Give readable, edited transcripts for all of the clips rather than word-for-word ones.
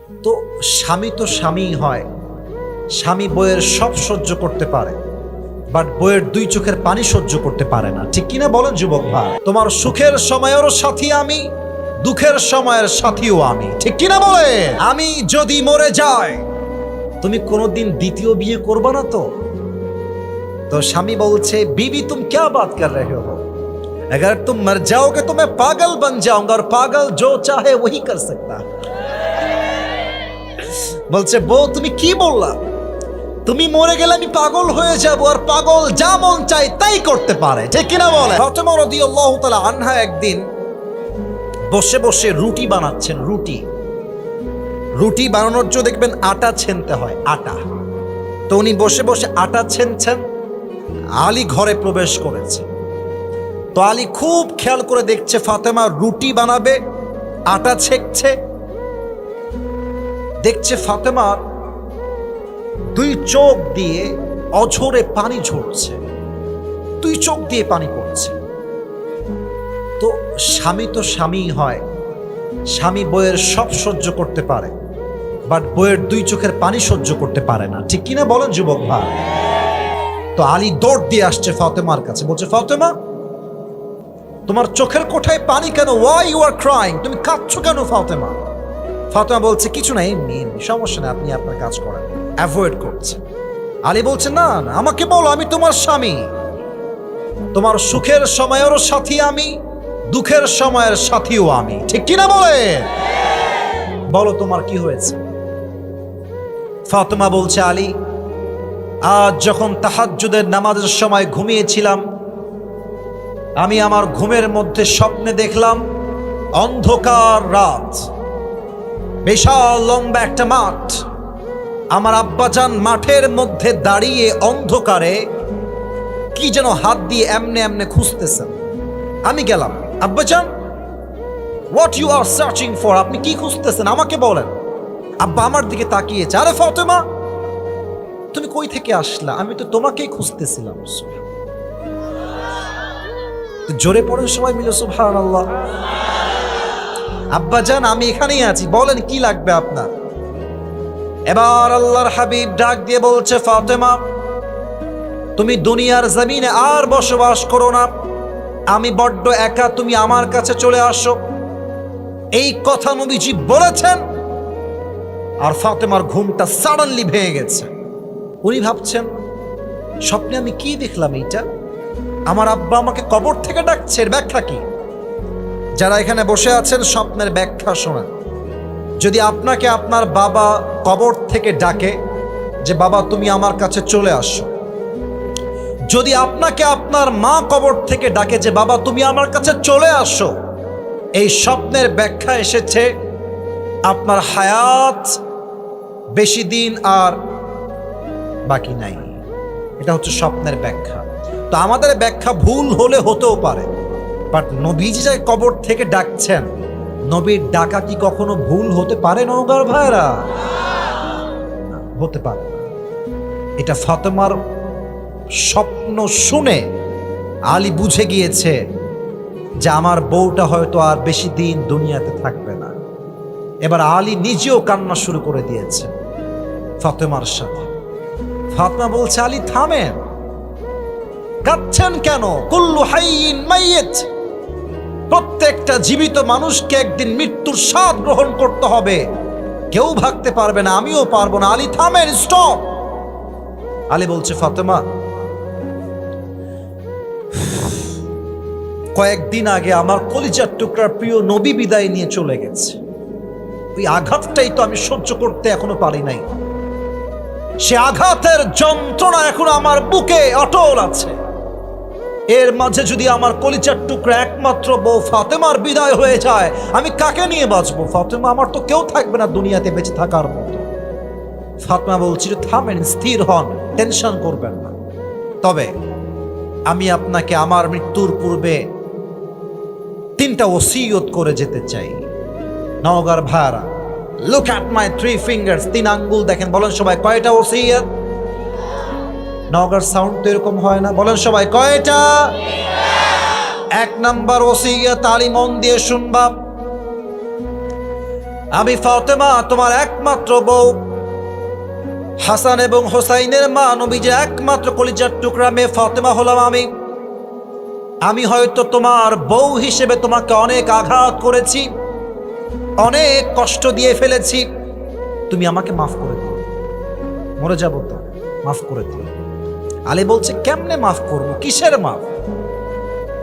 তো স্বামী তো স্বামী হয়, স্বামী বইয়ের সব সহ্য করতে পারে, বাট বইয়ের দুই চোখের পানি সহ্য করতে পারে না, ঠিক কিনা বলেন যুবক ভাই? তোমার সুখের সময়েরও সাথী আমি, দুঃখের সময়ের সাথীও আমি, ঠিক কিনা বলে? আমি যদি মরে যাই তুমি কোনোদিন দ্বিতীয় বিয়ে করবা না তো? तो স্বামী বলছে बीवी तुम क्या बात कर रहे हो, अगर तुम मर जाओगे तो मैं पागल बन जाऊंगा और पागल जो चाहे वही कर सकता है। বলছে বউ তুমি কি বললা, তুমি মরে গেলে আমি পাগল হয়ে যাব আর পাগল যা মন চাই তাই করতে পারে, ঠিক কিনা বলে? ফাতেমা রাদিয়াল্লাহু তাআলা আনহা একদিন বসে বসে রুটি বানাচ্ছেন। রুটি বানানোর জন্য দেখবেন আটা ছেনতে হয়, আটা। তো উনি বসে বসে আটা ছেনছেন, আলী ঘরে প্রবেশ করেছে। তো আলী খুব খেয়াল করে দেখছে ফাতেমা রুটি বানাবে, আটা ছেঁকছে। দেখছে ফাতেমার দুই চোখ দিয়ে অঝরে পানি ঝরছে, দুই চোখ দিয়ে পানি পড়ছে। তো স্বামী তো স্বামী হয়, স্বামী বইয়ের সব সহ্য করতে পারে, বাট বইয়ের দুই চোখের পানি সহ্য করতে পারে না, ঠিক কিনা বলেন যুবক ভাই? তো আলী দৌড় দিয়ে আসছে ফাতেমার কাছে, বলছে ফাতেমা তোমার চোখের কোঠায় পানি কেন? ওয়াই ইউ আর ক্রাইং, তুমি কাঁদছো কেন ফাতেমা? ফাতেমা বলছে কিছু নাই, এমনি সমস্যা নেই, আপনি আপনার কাজ করেন। অ্যাভয়েড করছে। আলী বলছে না না, আমাকে বলো, আমি তোমার স্বামী, তোমার সুখের সময়েরও সাথী আমি, দুঃখের সময়ের সাথীও আমি, ঠিক কিনা বলে? বলো তোমার কি হয়েছে? ফাতেমা বলছে আলী আজ যখন তাহাজ্জুদের নামাজের সময় ঘুমিয়েছিলাম, আমি আমার ঘুমের মধ্যে স্বপ্নে দেখলাম অন্ধকার রাত, বিশাল লম্বা একটা মাঠ, আমার আব্বাজান মাঠের মধ্যে দাঁড়িয়ে অন্ধকারে কি যেন হাত দিয়ে এমনে এমনে খুঁজতেছেন। আমি গেলাম, আব্বাজান what you are searching for, আপনি কি খুঁজতেছেন আমাকে বলেন। আব্বা আমার দিকে তাকিয়েছে, আরে ফাতেমা তুমি কই থেকে আসলা? আমি তো তোমাকেই খুঁজতেছিলাম। জোরে পড়েন সবাই মিলে সুবহানাল্লাহ। আব্বাজান আমি এখানেই আছি, বলেন কি লাগবে আপনার? এবার আল্লাহর হাবিব ডাক দিয়ে বলছে ফাতেমা তুমি দুনিয়ার জমিনে আর বসবাস করো না, আমি বড্ড একা, তুমি আমার কাছে চলে আসো। এই কথা নবীজি বলেছেন আর ফাতেমার ঘুমটা সাডেনলি ভেঙে গেছে। উনি ভাবছেন স্বপ্নে আমি কি দেখলাম, এইটা আমার আব্বা আমাকে কবর থেকে ডাকছে, এর ব্যাখ্যা কি? যারা এখানে বসে আছেন স্বপ্নের ব্যাখ্যা শোনেন। যদি আপনাকে আপনার বাবা কবর থেকে ডাকে যে বাবা তুমি আমার কাছে চলে আসো, যদি আপনাকে আপনার মা কবর থেকে ডাকে যে বাবা তুমি আমার কাছে চলে আসো, এই স্বপ্নের ব্যাখ্যা এসেছে আপনার হায়াত বেশি দিন আর বাকি নাই। এটা হচ্ছে স্বপ্নের ব্যাখ্যা। তো আমাদের ব্যাখ্যা ভুল হলে হতেও পারে, বাট নবীজি যে কবর থেকে ডাকছেন, নবীর ডাকা কি কখনো ভুল হতে পারে নওগাঁর ভাইরা? হতে পারে না। এটা ফাতেমার স্বপ্ন শুনে আলী বুঝে গিয়েছে যে আমার বউটা হয়তো আর বেশি দিন দুনিয়াতে থাকবে না। এবার আলী নিজেও কান্না শুরু করে দিয়েছে ফাতেমার সাথে। ফাতেমা বলছে আলী থামেন, কাঁদছেন কেন? কুল্লু হাইয়িন মাইয়িত, প্রত্যেকটা জীবিত মানুষকে একদিন মৃত্যুর স্বাদ গ্রহণ করতে হবে, কেউ ভাগতে পারবে না, আমিও পারবো না। আলী থামেন, স্টপ। আলী বলছে ফাতেমা কয়েকদিন আগে আমার কলিজার টুকরার প্রিয় নবী বিদায় নিয়ে চলে গেছে, ওই আঘাতটাই তো আমি সহ্য করতে এখনো পারি নাই। সে আঘাতের যন্ত্রণা এখন আমার বুকে অটল আছে। এর মাঝে যদি আমার কলিজার টুকরা একমাত্র বউ ফাতেমার বিদায় হয়ে যায়, আমি কাকে নিয়ে বাঁচবো? ফাতেমা আমার তো কেউ থাকবে না দুনিয়াতে বেঁচে থাকার মতো। ফাতেমা বলছি থামেন, স্থির হন, টেনশন করবেন না। তবে আমি আপনাকে আমার মৃত্যুর পূর্বে 3টা ওসিয়ত করে যেতে চাই। নওগাঁর ভাইরা লুক অ্যাট মাই 3 ফিঙ্গার্স, 3 আঙ্গুল দেখেন, বলেন সবাই কয়টা ওসিয়ত? নওগাঁর সাউন্ড তো এরকম হয় না, বলেন সবাই কয়টা? 1 নাম্বার ওসিয়ত, আলী মন দিয়ে শুনবা, আমি ফাতেমা তোমার একমাত্র বউ, হাসান এবং হোসাইনের মা, নবীজির একমাত্র কলিজার টুকরা মেয়ে ফাতেমা হলাম আমি হয়তো তোমার বউ হিসেবে তোমাকে অনেক আঘাত করেছি, অনেক কষ্ট দিয়ে ফেলেছি, তুমি আমাকে মাফ করে দিও, মরে যাবো তো, মাফ করে দিও। আলী বলছে কেমনে মাফ করবো, কিসের মাফ?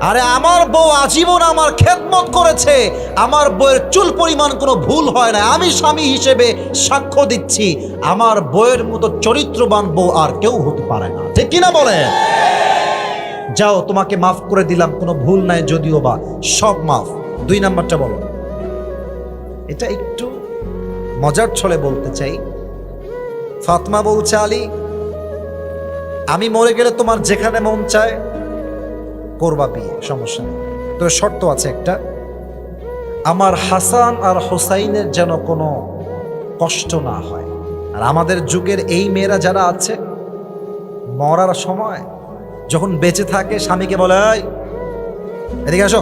আরে আমার বউ আজীবন আমার খেদমত করেছে, আমার বউয়ের চুল পরিমাণ কোনো ভুল হয় না, আমি স্বামী হিসেবে সাক্ষ্য দিচ্ছি, আমার বউয়ের মতো চরিত্রবান বউ আর কেউ হতে পারে না, ঠিক কিনা বলে? যাও তোমাকে মাফ করে দিলাম, কোনো ভুল নাই যদিও বা, সব মাফ। 2 নাম্বারটা বলো। এটা একটু মজার ছলে বলতে চাই। ফাতেমা বলছে আলী আমি মরে গেলে তোমার যেখানে মন চায় করবা বিয়ে, সমস্যা নেই, তো শর্ত আছে একটা, আমার হাসান আর হোসাইনের যেন কোনো কষ্ট না হয়। আর আমাদের যুগের এই মেয়েরা যারা আছে, মরার সময় যখন বেঁচে থাকে স্বামীকে বলে এই এদিকে আসো,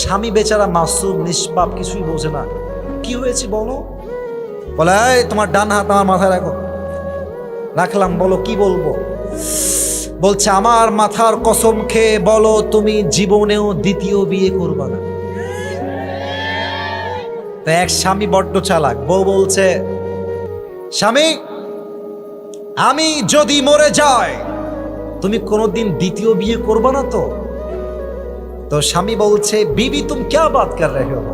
স্বামী বেচারা মাসুম নিষ্পাপ, কিছুই বোঝে না, কি হয়েছে বলো, বলে এই তোমার ডান হাত আমার মাথায় রাখো, রাখলাম, বলো কি বলবো, বলছে আমার মাথার কসম খেয়ে বলো তুমি জীবনেও দ্বিতীয় বিয়ে করবা না। তো এক স্বামী বড্ড চালাক, বউ বলছে স্বামী আমি যদি মরে যাই তুমি কোনোদিন দ্বিতীয় বিয়ে করবা না তো? तो স্বামী বলছে बीबी तुम क्या बात कर रहे हो,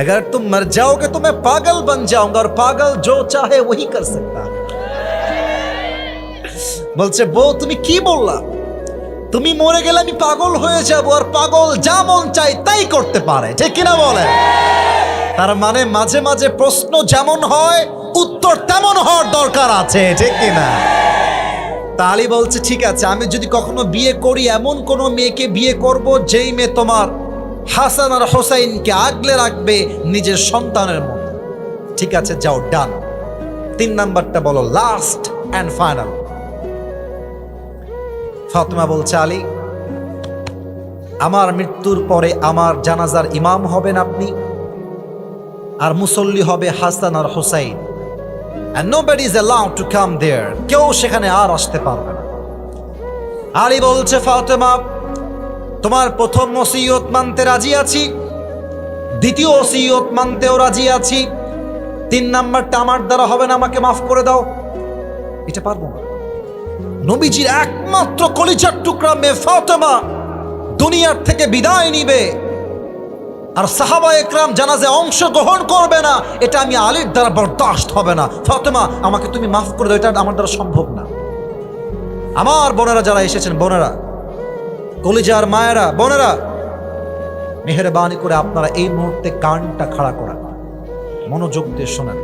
अगर तुम मर जाओगे तो मैं पागल बन जाऊंगा और पागल जो चाहे वही कर सकता। বলছে বউ তুমি কি বললা, তুমি মরে গেলে আমি পাগল হয়ে যাব, আর পাগল যা মন চাই তাই করতে পারে, ঠিক কিনা বলে? তার মানে মাঝে মাঝে প্রশ্ন যেমন হয় উত্তর তেমন হওয়ার দরকার আছে, ঠিক কিনা? আলী বলছে ঠিক আছে, আমি যদি কখনো বিয়ে করি এমন কোন মেয়েকে বিয়ে করব যেই মেয়ে তোমার হাসান আর হোসাইনকে আগলে রাখবে নিজের সন্তানের মতো। ঠিক আছে যাও, ডান। 3 নাম্বারটা বলো, লাস্ট এন্ড ফাইনাল। ফাতেমা বলছে আলী আমার মৃত্যুর পরে আমার জানাজার ইমাম হবেন আপনি, আর মুসল্লি হবে হাসান আর Hossain, and nobody is allowed to come there, কেউ সেখানে আর আসতে পারবে না। আলী বলছে ফাতেমা তোমার প্রথম ওসিয়ত মানতে রাজি আছি, দ্বিতীয় ওসিয়ত মানতেও রাজি আছি, 3 নাম্বারটা আমার দ্বারা হবে না, আমাকে মাফ করে দাও। এটা পারবো না। নবীজির একমাত্র কলিজার টুকরা মেয়ে ফাতেমা দুনিয়ার থেকে বিদায় নিবে, আর সাহাবা একরাম জানাজে অংশগ্রহণ করবে না, এটা আমি আলীর দ্বারা বরদাস্ত হবে না। ফাতেমা আমাকে তুমি মাফ করে দাও, এটা আমার দ্বারা সম্ভব না। আমার বোনেরা যারা এসেছেন, বোনেরা কলিজার মায়েরা, বোনেরা মেহেরবানি করে আপনারা এই মুহূর্তে কানটা খাড়া করা, মনোযোগ দিয়ে শোনেন।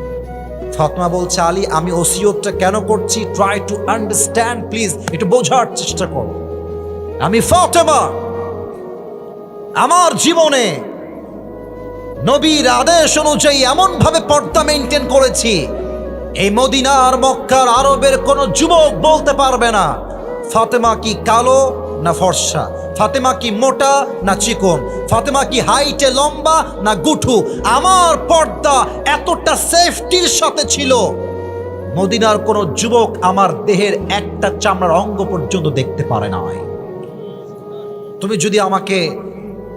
ফাতেমা বলছে আলী আমি ওসিয়তটা কেন করছি, ট্রাই টু আন্ডারস্ট্যান্ড প্লিজ, একটু বোঝার চেষ্টা করো। আমি ফাতেমা আমার জীবনে নবীর আদেশ অনুযায়ী এমন ভাবে পর্দা মেনটেন করেছি, এই মদিনার মক্কার আরবের কোন যুবক বলতে পারবে না ফাতেমা কি কালো না ফর্সা, ফাতেমা কি মোটা না চিকন, ফাতেমা কি হাইটে লম্বা না গুঠু। আমার পর্দা এতটা সেফটির সাথে ছিল, মদিনার কোন যুবক আমার দেহের একটা চামড়ার অঙ্গ পর্যন্ত দেখতে পারে না। তুমি যদি আমাকে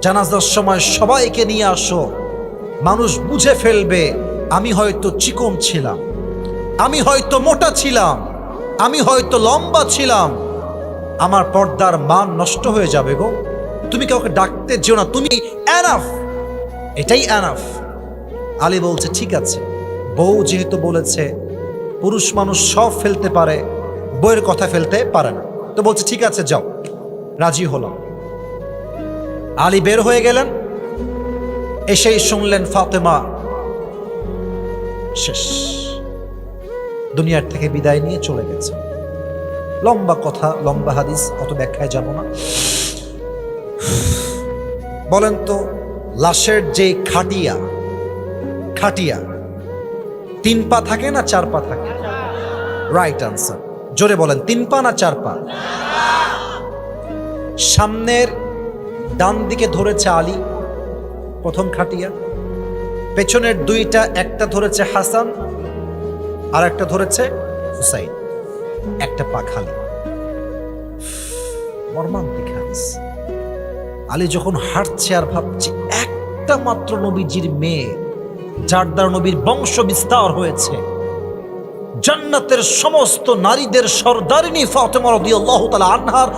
জানাজার সময় সবাইকে নিয়ে আসো, মানুষ বুঝে ফেলবে আমি হয়তো চিকন ছিলাম, আমি হয়তো মোটা ছিলাম, আমি হয়তো লম্বা ছিলাম, আমার পর্দার মান নষ্ট হয়ে যাবে গো। তুমি কাউকে ডাকতে যেও না, তুমি এনাফ, এটাই এনাফ। আলী বলছে ঠিক আছে, বউ যেহেতু বলেছে পুরুষ মানুষ সব ফেলতে পারে, বউয়ের কথা ফেলতে পারে না, তো বলছে ঠিক আছে যাও, রাজি হলাম। আলী বের হয়ে গেলেন, এসেই শুনলেন ফাতেমা শেষ, দুনিয়ার থেকে বিদায় নিয়ে চলে গেছে। লম্বা কথা, লম্বা হাদিস, অত ব্যাখ্যায় যাব না। বলেন তো লাশের যে খাটিয়া, খাটিয়া 3 পা থাকে না 4 পা থাকে? রাইট আনসার, জোরে বলেন 3 পা না 4 পা? সামনের ডান দিকে ধরেছে আলী প্রথম খাটিয়া, পেছনের দুইটা, একটা ধরেছে হাসান আর একটা ধরেছে হুসাইন, একটা পা খালি। মর্মান্তিক হাদিস। আলী যখন হাঁটছে আর ভাবছে একটা মাত্র নবীজির মেয়ে, যার দ্বারা নবীর বংশ বিস্তার হয়েছে, জান্নাতের সমস্ত নারীদের সর্দারিনী ফাতেমা রাদিয়াল্লাহু তাআলা আনহার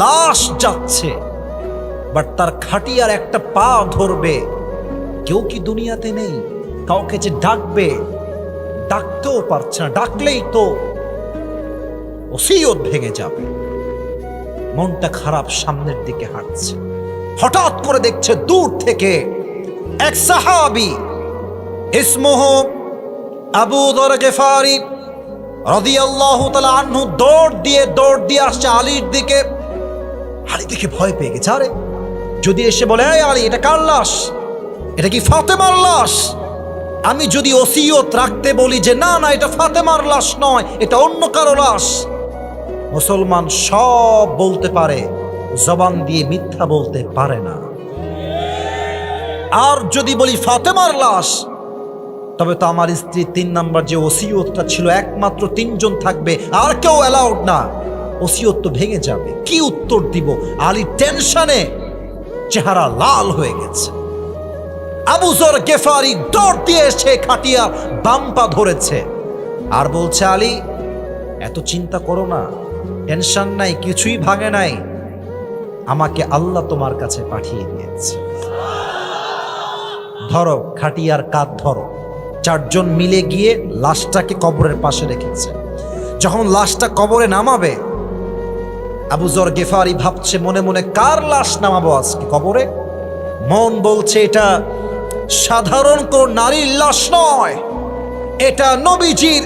লাশ যাচ্ছে, বাট তার খাটিয়ার একটা পা ধরবে। কেউ কি দুনিয়াতে নেই কাউকে যে ডাকবে? ডাকতেও পারছে না, ডাকলেই তো ওসিয়ত ভেঙে যাবে। মনটা খারাপ, সামনের দিকে হাঁটছে। হঠাৎ করে দেখছে দূর থেকে এক সাহাবী, ইসমুহু আবু যর গিফারি রাদিয়াল্লাহু তাআলা আনহু, দৌড় দিয়ে আসছে আলীর দিকে। আলী দেখে ভয় পেয়ে গেছে। আরে যদি এসে বলে, এই আলী, এটা কার লাশ? এটা কি ফাতেমার লাশ? আমি যদি ওসিয়ত রাখতে বলি যে না না, এটা ফাতেমার লাশ নয়, এটা অন্য কারো লাশ, মুসলমান সব বলতে পারে, জবান দিয়ে মিথ্যা বলতে পারে না। আর যদি বলি ফাতেমার লাশ, তবে তো আমার স্ত্রী 3 নাম্বার যে ওসিয়তটা ছিল, একমাত্র 3 জন থাকবে, আর কেউ অ্যালাউড না, ওসিয়ত তো ভেঙে যাবে। কি উত্তর দিব? আলী টেনশনে চেহারা লাল হয়ে গেছে। আবু যর গিফারি দৌড় দিয়ে এসে খাটিয়া বাম পা ধরেছে আর বলছে, আলী, এত চিন্তা করো না, টেনশন নাই, কিছুই ভাঙে নাই, আমাকে আল্লাহ তোমার কাছে পাঠিয়ে দিয়েছে। ধরো খাটিয়ার কাঁধ ধরো। 4 জন মিলে গিয়ে লাশটাকে কবরের পাশে রেখেছে। যখন লাশটা কবরে নামাবে, আবু যর গিফারি ভাবছে মনে মনে, কার লাশ নামাবো আজকে কবরে? মন বলছে এটা সাধারণ কোন নারীর লাশ নয়, এটা নবীজির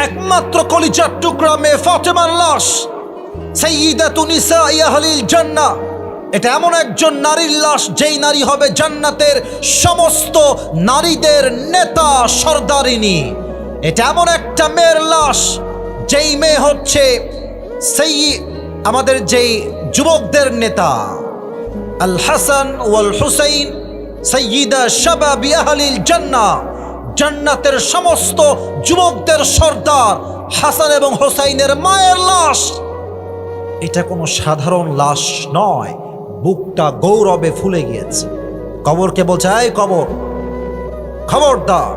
একমাত্র কলিজার টুকরা মেয়ে ফাতেমার লাশ, সাইয়্যিদাতু নিসাই আহলিল জান্নাহ। এটা এমন একজন নারীর লাশ, যেই নারী হবে জান্নাতের সমস্ত নারীদের নেতা, সর্দারিনী। এটা এমন একটা মেয়ের লাশ, যেই মেয়ে হচ্ছে আমাদের যেই যুবকদের নেতা, আল হাসান ওয়াল হুসাইন সাইয়্যিদা শাবাবি আহলিল জান্নাহ, জান্নাতের সমস্ত যুবকদের সর্দার হাসান এবং হুসাইনের মায়ের লাশ। এটা কোনো সাধারণ লাশ নয়। বুকটা গৌরবে ফুলে গিয়েছে। কবরকে বলছে, এই কবর, খবরদার,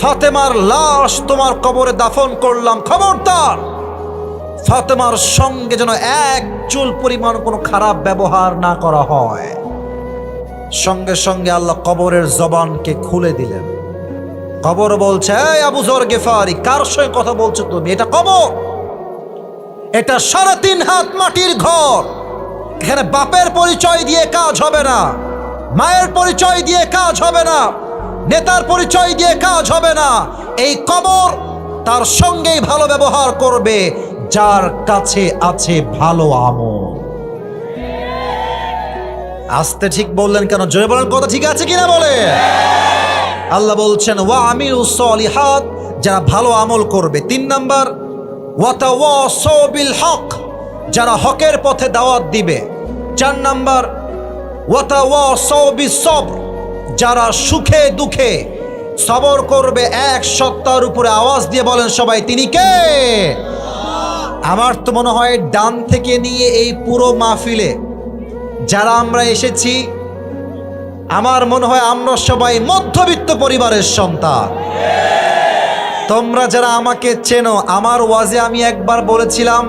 ফাতেমার লাশ তোমার কবরে দাফন করলাম, খবরদার, ফাতেমার সঙ্গে যেন এক চুল পরিমাণ কোনো খারাপ ব্যবহার না করা হয়। সঙ্গে সঙ্গে আল্লাহ কবরের জবানকে খুলে দিলেন। কবর বলছে, এই আবু যর গিফারি, কার সঙ্গে কথা বলছো তুমি? এটা কবর, এটা 3.5 হাত মাটির ঘর। এখানে বাপের পরিচয় দিয়ে কাজ হবে না, মায়ের পরিচয় দিয়ে কাজ হবে না, নেতার পরিচয় দিয়ে কাজ হবে না। এই কবর তার সঙ্গেই ভালো ব্যবহার করবে যার কাছে আছে ভালো আমল। আস্তে ঠিক বললেন কেন? জোরে বলেন, কথা ঠিক আছে কিনা বলে। আল্লাহ বলছেন, ওয়া আমিলুস সলিহাত, যারা ভালো আমল করবে। 3 নাম্বার, ওয়া তাওয়াসাউ বিল হক, যারা হকের পথে দাওয়াত দিবে। 4 নাম্বার, ওয়া তাওয়াসাউ বিস সবর, যারা সুখে দুঃখে সবর করবে। এক সত্তার উপরে আওয়াজ দিয়ে বলেন সবাই, তিনি কে? আমার তো মনে হয় ডান থেকে নিয়ে এই পুরো মাহফিলে যারা আমরা এসেছি, আমার মনে হয় আমরা সবাই মধ্যবিত্ত পরিবারের সন্তান। তোমরা যারা আমাকে চেনো, আমার ওয়াজে আমি একবার বলেছিলাম,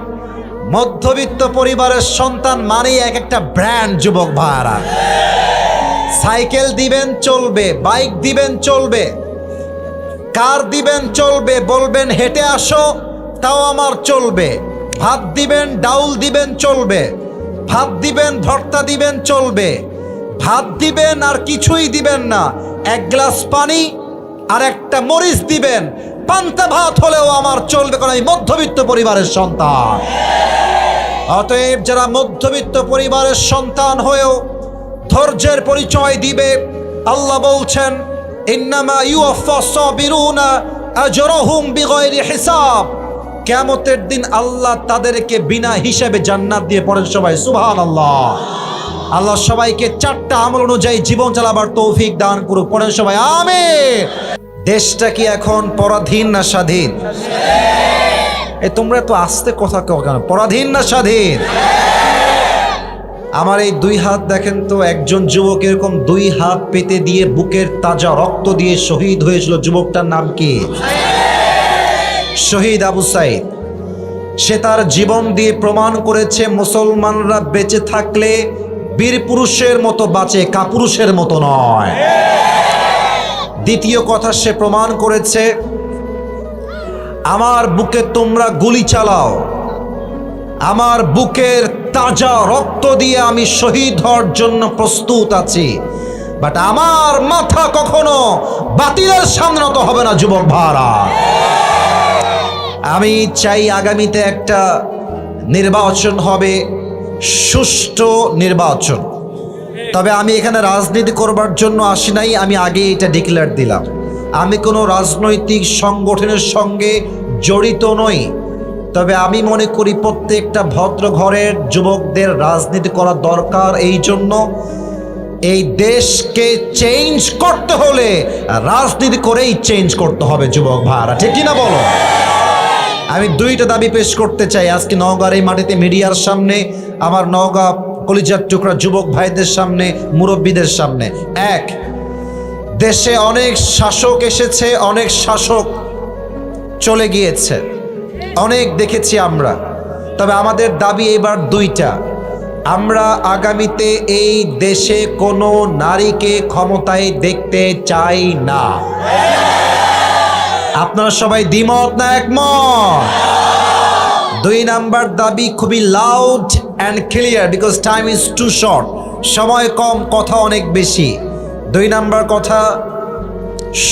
মধ্যবিত্ত পরিবারের সন্তান মানেই এক একটা ব্র্যান্ড। যুবক ভাইরা, সাইকেল দিবেন চলবে, বাইক দিবেন চলবে, কার দিবেন চলবে, বলবেন হেঁটে আসো তাও আমার চলবে। ভাত দিবেন, ডাউল দিবেন চলবে, ভাত দিবেন, ভর্তা দিবেন চলবে, ভাত দিবেন আর কিছুই দিবেন না, 1 গ্লাস পানি আর একটা মরিচ দিবেন, পান্তা ভাত হলেও আমার চলবে, কারণ আমি মধ্যবিত্ত পরিবারের সন্তান। অতএব যারা মধ্যবিত্ত পরিবারের সন্তান হয়েও ধৈর্যের পরিচয় দিবে, আল্লাহ বলছেন, ইন্নামা ইউওয়াফফাস সাবিরুনা আজরাহুম বিগাইরি হিসাব, কিয়ামতের দিন আল্লাহ তাদেরকে বিনা হিসাবে জান্নাত দিয়ে, পড়েন সবাই সুবহানাল্লাহ। আল্লাহ সবাইকে 4টা আমল অনুযায়ী জীবন চালাবার তৌফিক দান করুক। পড়েন সবাই আমিন। দেশটা কি এখন পরাধীন না স্বাধীন? তোমরা তো আস্তে কথা কেন? পরাধীন না স্বাধীন? আমার এই 2 হাত দেখেন তো, একজন যুবক এরকম 2 হাত পেতে দিয়ে বুকের তাজা রক্ত দিয়ে শহীদ হয়েছিল। যুবকটার নাম কি? শহীদ আবু সাইদ। সে তার জীবন দিয়ে প্রমাণ করেছে মুসলমানরা বেঁচে থাকলে বীর পুরুষের মতো বাঁচে, কাপুরুষের মতো নয়। দ্বিতীয় কথা, সে প্রমাণ করেছে আমার বুকে তোমরা গুলি চালাও, আমার বুকের তাজা রক্ত দিয়ে আমি শহীদ হওয়ার জন্য প্রস্তুত আছি, বাট আমার মাথা কখনো বাতিলের সামনে নত হবে না। যুবক ভাইরা, আমি চাই আগামীতে একটা নির্বাচন হবে, সুষ্ঠু নির্বাচন। তবে আমি এখানে রাজনীতি করবার জন্য আসি নাই, আমি আগে এটা ডিক্লেয়ার দিলাম। আমি কোনো রাজনৈতিক সংগঠনের সঙ্গে জড়িত নই। তবে আমি মনে করি প্রত্যেকটা ভদ্র ঘরের যুবকদের রাজনীতি করা দরকার। এই জন্য এই দেশকে চেঞ্জ করতে হলে রাজনীতি করেই চেঞ্জ করতে হবে। যুবক ভাইরা, ঠিক কিনা বলো? আমি 2টা দাবি পেশ করতে চাই আজকে নওগাঁর এই মাটিতে, মিডিয়ার সামনে, আমার নওগাঁ কলিজার টুকরা যুবক ভাইদের সামনে, মুরব্বীদের সামনে। 1, দেশে অনেক শাসক এসেছে, অনেক শাসক চলে গিয়েছে, অনেক দেখেছি আমরা। তবে আমাদের দাবি এবার 2টা। আমরা আগামীতে এই দেশে কোনো নারীকে ক্ষমতায় দেখতে চাই না। আপনারা সবাই দ্বিমত না একমত? 2 নাম্বার দাবি খুবই loud and clear, because time is too short. সময় কম, কথা অনেক বেশি। 2 নাম্বার কথা,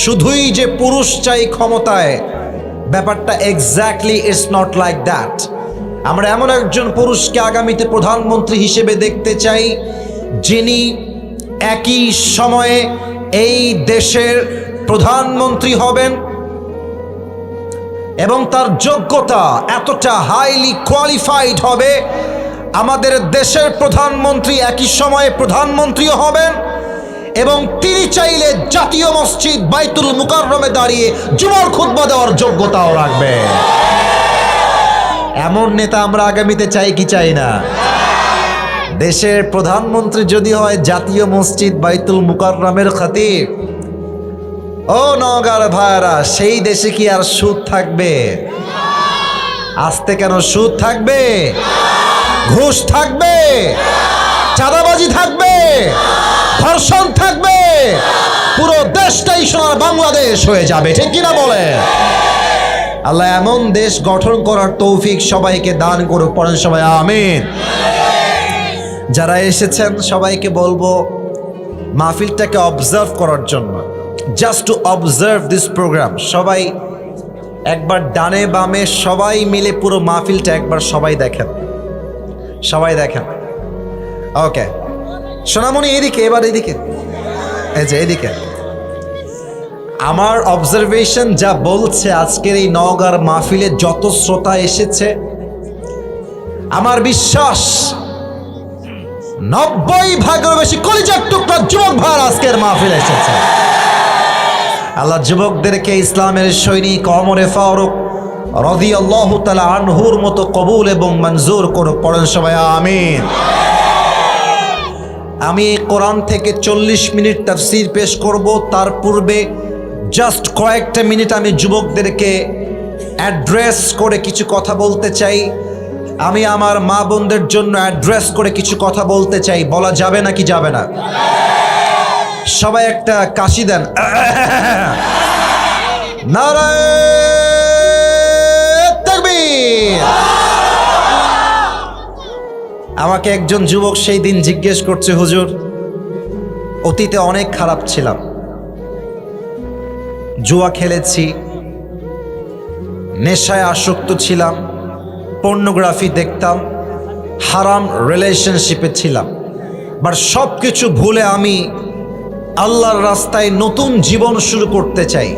শুধুই যে পুরুষ চাই ক্ষমতায়, ব্যাপারটা exactly it's not like that. আমরা এমন একজন পুরুষকে আগামীতে প্রধানমন্ত্রী হিসেবে দেখতে চাই, যিনি একই সময়ে এই দেশের প্রধানমন্ত্রী হবেন এবং তার যোগ্যতা এতটা হাইলি কোয়ালিফাইড হবে, আমাদের দেশের প্রধানমন্ত্রী একই সময়ে প্রধানমন্ত্রীও হবেন এবং তিনি চাইলে জাতীয় মসজিদ বাইতুল মুকাররমে দাঁড়িয়ে জুমার খুতবা দেওয়ার যোগ্যতাও রাখবে। এমন নেতা আমরা আগামীতে চাই কি চাই না? দেশের প্রধানমন্ত্রী যদি হয় জাতীয় মসজিদ বাইতুল মুকাররমের খতিব, ও নওগাঁর ভাইরা, সেই দেশে কি আর সুদ থাকবে? আস্তে কেন? সুদ থাকবে, ঘুষ থাকবে, চাঁদাবাজি থাকবে, ধর্ষণ থাকবে, পুরো দেশটাই সোনার বাংলাদেশ হয়ে যাবে, ঠিক কিনা বলে? আল্লাহ এমন দেশ গঠন করার তৌফিক সবাইকে দান করুক। পড়েন সবাই আমিন। যারা এসেছেন সবাইকে বলবো মাহফিলটাকে অবজার্ভ করার জন্য, just to observe this program. সবাই একবার ডানে বামে সবাই মিলে পুরো মাহফিলটা একবার সবাই দেখেন, সবাই দেখেন। ওকে সোনামণি, এদিকে, এবার এদিকে, এই যে এদিকে। আমার অবজারভেশন যা বলছে, আজকের এই নওগাঁর মাহফিলে যত শ্রোতা এসেছে, আমার বিশ্বাস 90% বেশি কলিজার টুকরা যুবক ভাই আজকের মাহফিলে এসেছে। আল্লাহ যুবকদেরকে ইসলামের সৈনিক ওমরে ফারুক রাদিয়াল্লাহু তাআলা আনহুর মতো কবুল এবং মঞ্জুর করুক। পড়েন সবাই আমিন। আমি কোরআন থেকে 40 মিনিট তাফসীর পেশ করব। তার পূর্বে জাস্ট কয়েকটা মিনিট আমি যুবকদেরকে অ্যাড্রেস করে কিছু কথা বলতে চাই। আমি আমার মা বোনদের জন্য অ্যাড্রেস করে কিছু কথা বলতে চাই। বলা যাবে নাকি যাবে না? সবাই একটা কাশি দেন। নারায়ে তাকবীর। আমাকে একজন যুবক সেই দিন জিজ্ঞেস করছে, হুজুর, অতীতে অনেক খারাপ ছিলাম, জুয়া খেলেছি, নেশায় আসক্ত ছিলাম, পর্নোগ্রাফি দেখতাম, হারাম রিলেশনশিপে ছিলাম, বাট সব কিছু ভুলে আমি আল্লাহর রাস্তায় নতুন জীবন শুরু করতে চাই।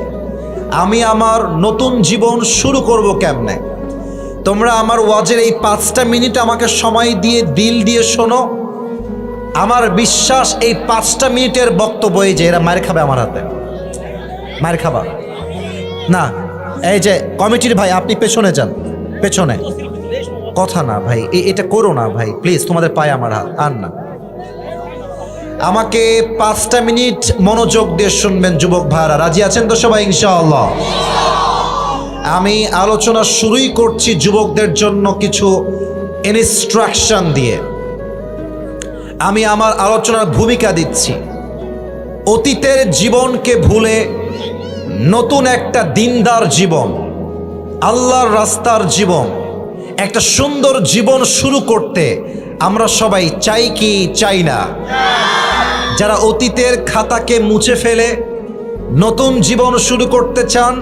আমি আমার নতুন জীবন শুরু করব কেমনে? তোমরা আমার ওয়াজের এই 5টা মিনিট আমাকে সময় দিয়ে দিল দিয়ে শোনো। আমার বিশ্বাস এই 5টা মিনিটের বক্তব্য এই যে এরা মার খাবে আমার হাতে, মার খাবা না। এই যে কমিটির ভাই আপনি পেছনে যান, পেছনে কথা না ভাই, এটা করো না ভাই প্লিজ, তোমাদের পায়ে আমার হাত আর না। আমাকে 5টা মিনিট মনোযোগ দিয়ে শুনবেন যুবক ভাইরা, রাজি আছেন তো সবাই ইনশাআল্লাহ? আমি আলোচনা শুরুই করছি যুবকদের জন্য কিছু ইনস্ট্রাকশন দিয়ে। আমি আমার আলোচনার ভূমিকা দিচ্ছি। অতীতের জীবনকে ভুলে নতুন একটা দিনদার জীবন, আল্লাহর রাস্তার জীবন, একটা সুন্দর জীবন শুরু করতে আমরা সবাই চাই কি চাই না? যারা অতীতের খাতাকে মুছে ফেলে নতুন জীবন শুরু করতে চান,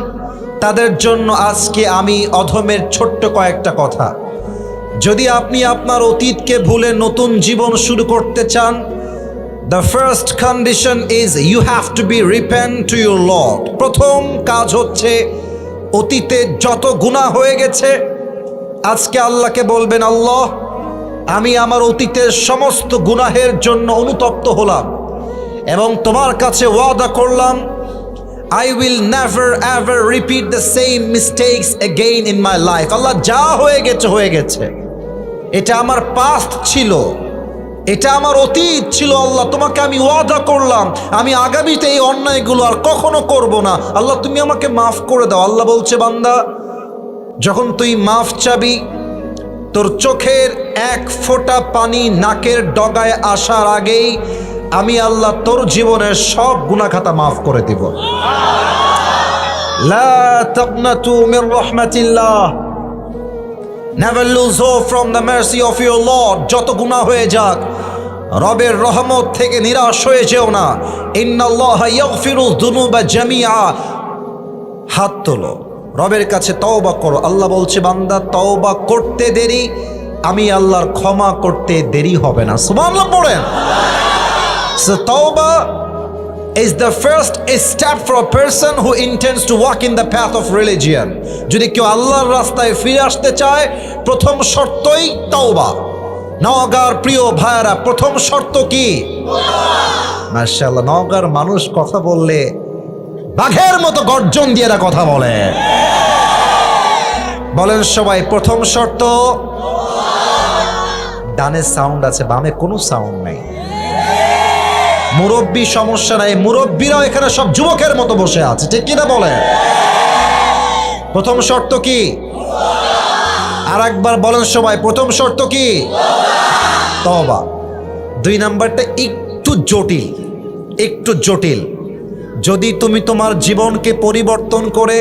তাদের জন্য আজকে আমি অধমের ছোট্ট কয়েকটা কথা। যদি আপনি আপনার অতীতকে ভুলে নতুন জীবন শুরু করতে চান, the first condition is you have to be repent to your Lord. প্রথম কাজ হচ্ছে অতীতে যত গুনাহ হয়ে গেছে আজকে আল্লাহকে বলবেন, আল্লাহ আমি আমার অতীতের সমস্ত গুনাহের জন্য অনুতপ্ত হলাম এবং তোমার কাছে ওয়াদা করলাম I will never ever repeat the same mistakes again in my life. আল্লাহ যা হয়ে গেছে হয়ে গেছে, এটা আমার পাস্ট ছিল, এটা আমার অতীত ছিল। আল্লাহ তোমাকে আমি ওয়াদা করলাম আমি আগামীতে এই অন্যায়গুলো আর কখনো করব না। আল্লাহ তুমি আমাকে মাফ করে দাও। আল্লাহ বলছে, বান্দা যখন তুই মাফ চাবি, তোর চোখের এক ফোঁটা পানি নাকের ডগায় আসার আগেই আমি আল্লাহ তোর জীবনের সব গুনাহ খাতা মাফ করে দিব। লা তাকনাতু Mir রাহমাতিল্লাহ, never lose hope from the mercy of your Lord. যত গুনাহ হয়ে যাক রবের রহমত থেকে নিরাশ হয়ে যেও না। ইন্নাল্লাহা ইয়াগফিরু যুনুবা জামিআ, হাত তোলো, রবের কাছে তওবা করো। আল্লাহ বলছে, বান্দা তওবা করতে দেরি, আমি আল্লাহর ক্ষমা করতে দেরি হবে না। সুবহানাল্লাহ পড়েন। So tawbah is the first step for a person who intends to walk in the path of religion. যদি কেউ আল্লাহর রাস্তায় ফিরে আসতে চায়, প্রথম শর্তই তওবা। নওগাঁর প্রিয় ভাইরা, প্রথম শর্ত কি? মাশাআল্লাহ, নওগাঁর মানুষ কথা বললে বাঘের মতো গর্জন দিয়ে এরা কথা বলে। বলেন সবাই, প্রথম শর্ত। ডানে সাউন্ড আছে, বামে কোনো সাউন্ড নাই। মুরব্বী সমস্যা নাই, মুরব্বীরাও এখানে সব যুবকের মতো বসে আছে, ঠিক কিনা বলেন? প্রথম শর্ত কি? আর একবার বলেন সবাই, প্রথম শর্ত কি? তওবা। 2 নাম্বারটা একটু জটিল, একটু জটিল। যদি তুমি তোমার জীবনকে পরিবর্তন করে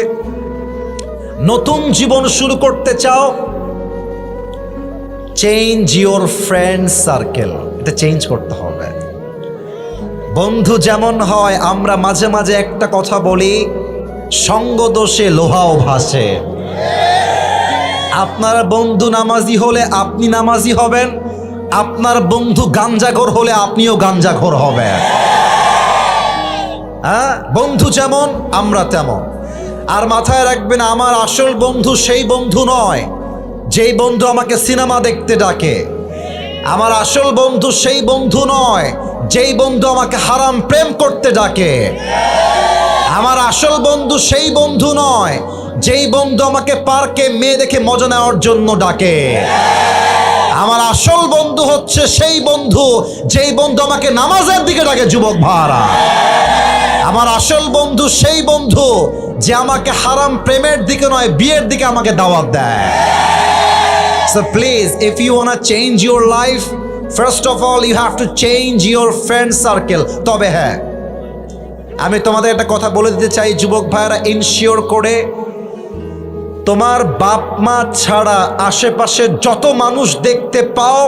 নতুন জীবন শুরু করতে চাও, চেঞ্জ ইওর ফ্রেন্ড সার্কেল। এটা চেঞ্জ করতে হবে। বন্ধু যেমন হয়, আমরা মাঝে মাঝে একটা কথা বলি, সঙ্গ দোষে লোহাও ভাসে। আপনার বন্ধু নামাজি হলে আপনি নামাজি হবেন, আপনার বন্ধু গাঞ্জাখোর হলে আপনিও গাঞ্জাখোর হবেন। হ্যাঁ, বন্ধু যেমন আমরা তেমন। আর মাথায় রাখবেন, আমার আসল বন্ধু সেই বন্ধু নয় যেই বন্ধু আমাকে সিনেমা দেখতে ডাকে। আমার আসল বন্ধু সেই বন্ধু নয় যেই বন্ধু আমাকে হারাম প্রেম করতে ডাকে। আমার আসল বন্ধু সেই বন্ধু নয় যেই বন্ধু আমাকে পার্কে মেয়ে দেখে মজা নেওয়ার জন্য ডাকে। আমার আসল বন্ধু হচ্ছে সেই বন্ধু যেই বন্ধু আমাকে নামাজের দিকে ডাকে। যুবক ভাইরা, আমার আসল বন্ধু সেই বন্ধু যে আমাকে হারাম প্রেমের দিকে নয়, বিয়ের দিকে আমাকে দাওয়াত দেয়। So please, if you want to change your life, first of all you have to change your friend circle. তবে হ্যাঁ, আমি তোমাদের একটা কথা বলে দিতে চাই যুবক ভাইরা, ইনশিওর করে তোমার বাপ মা ছাড়া আশেপাশে যত মানুষ দেখতে পাও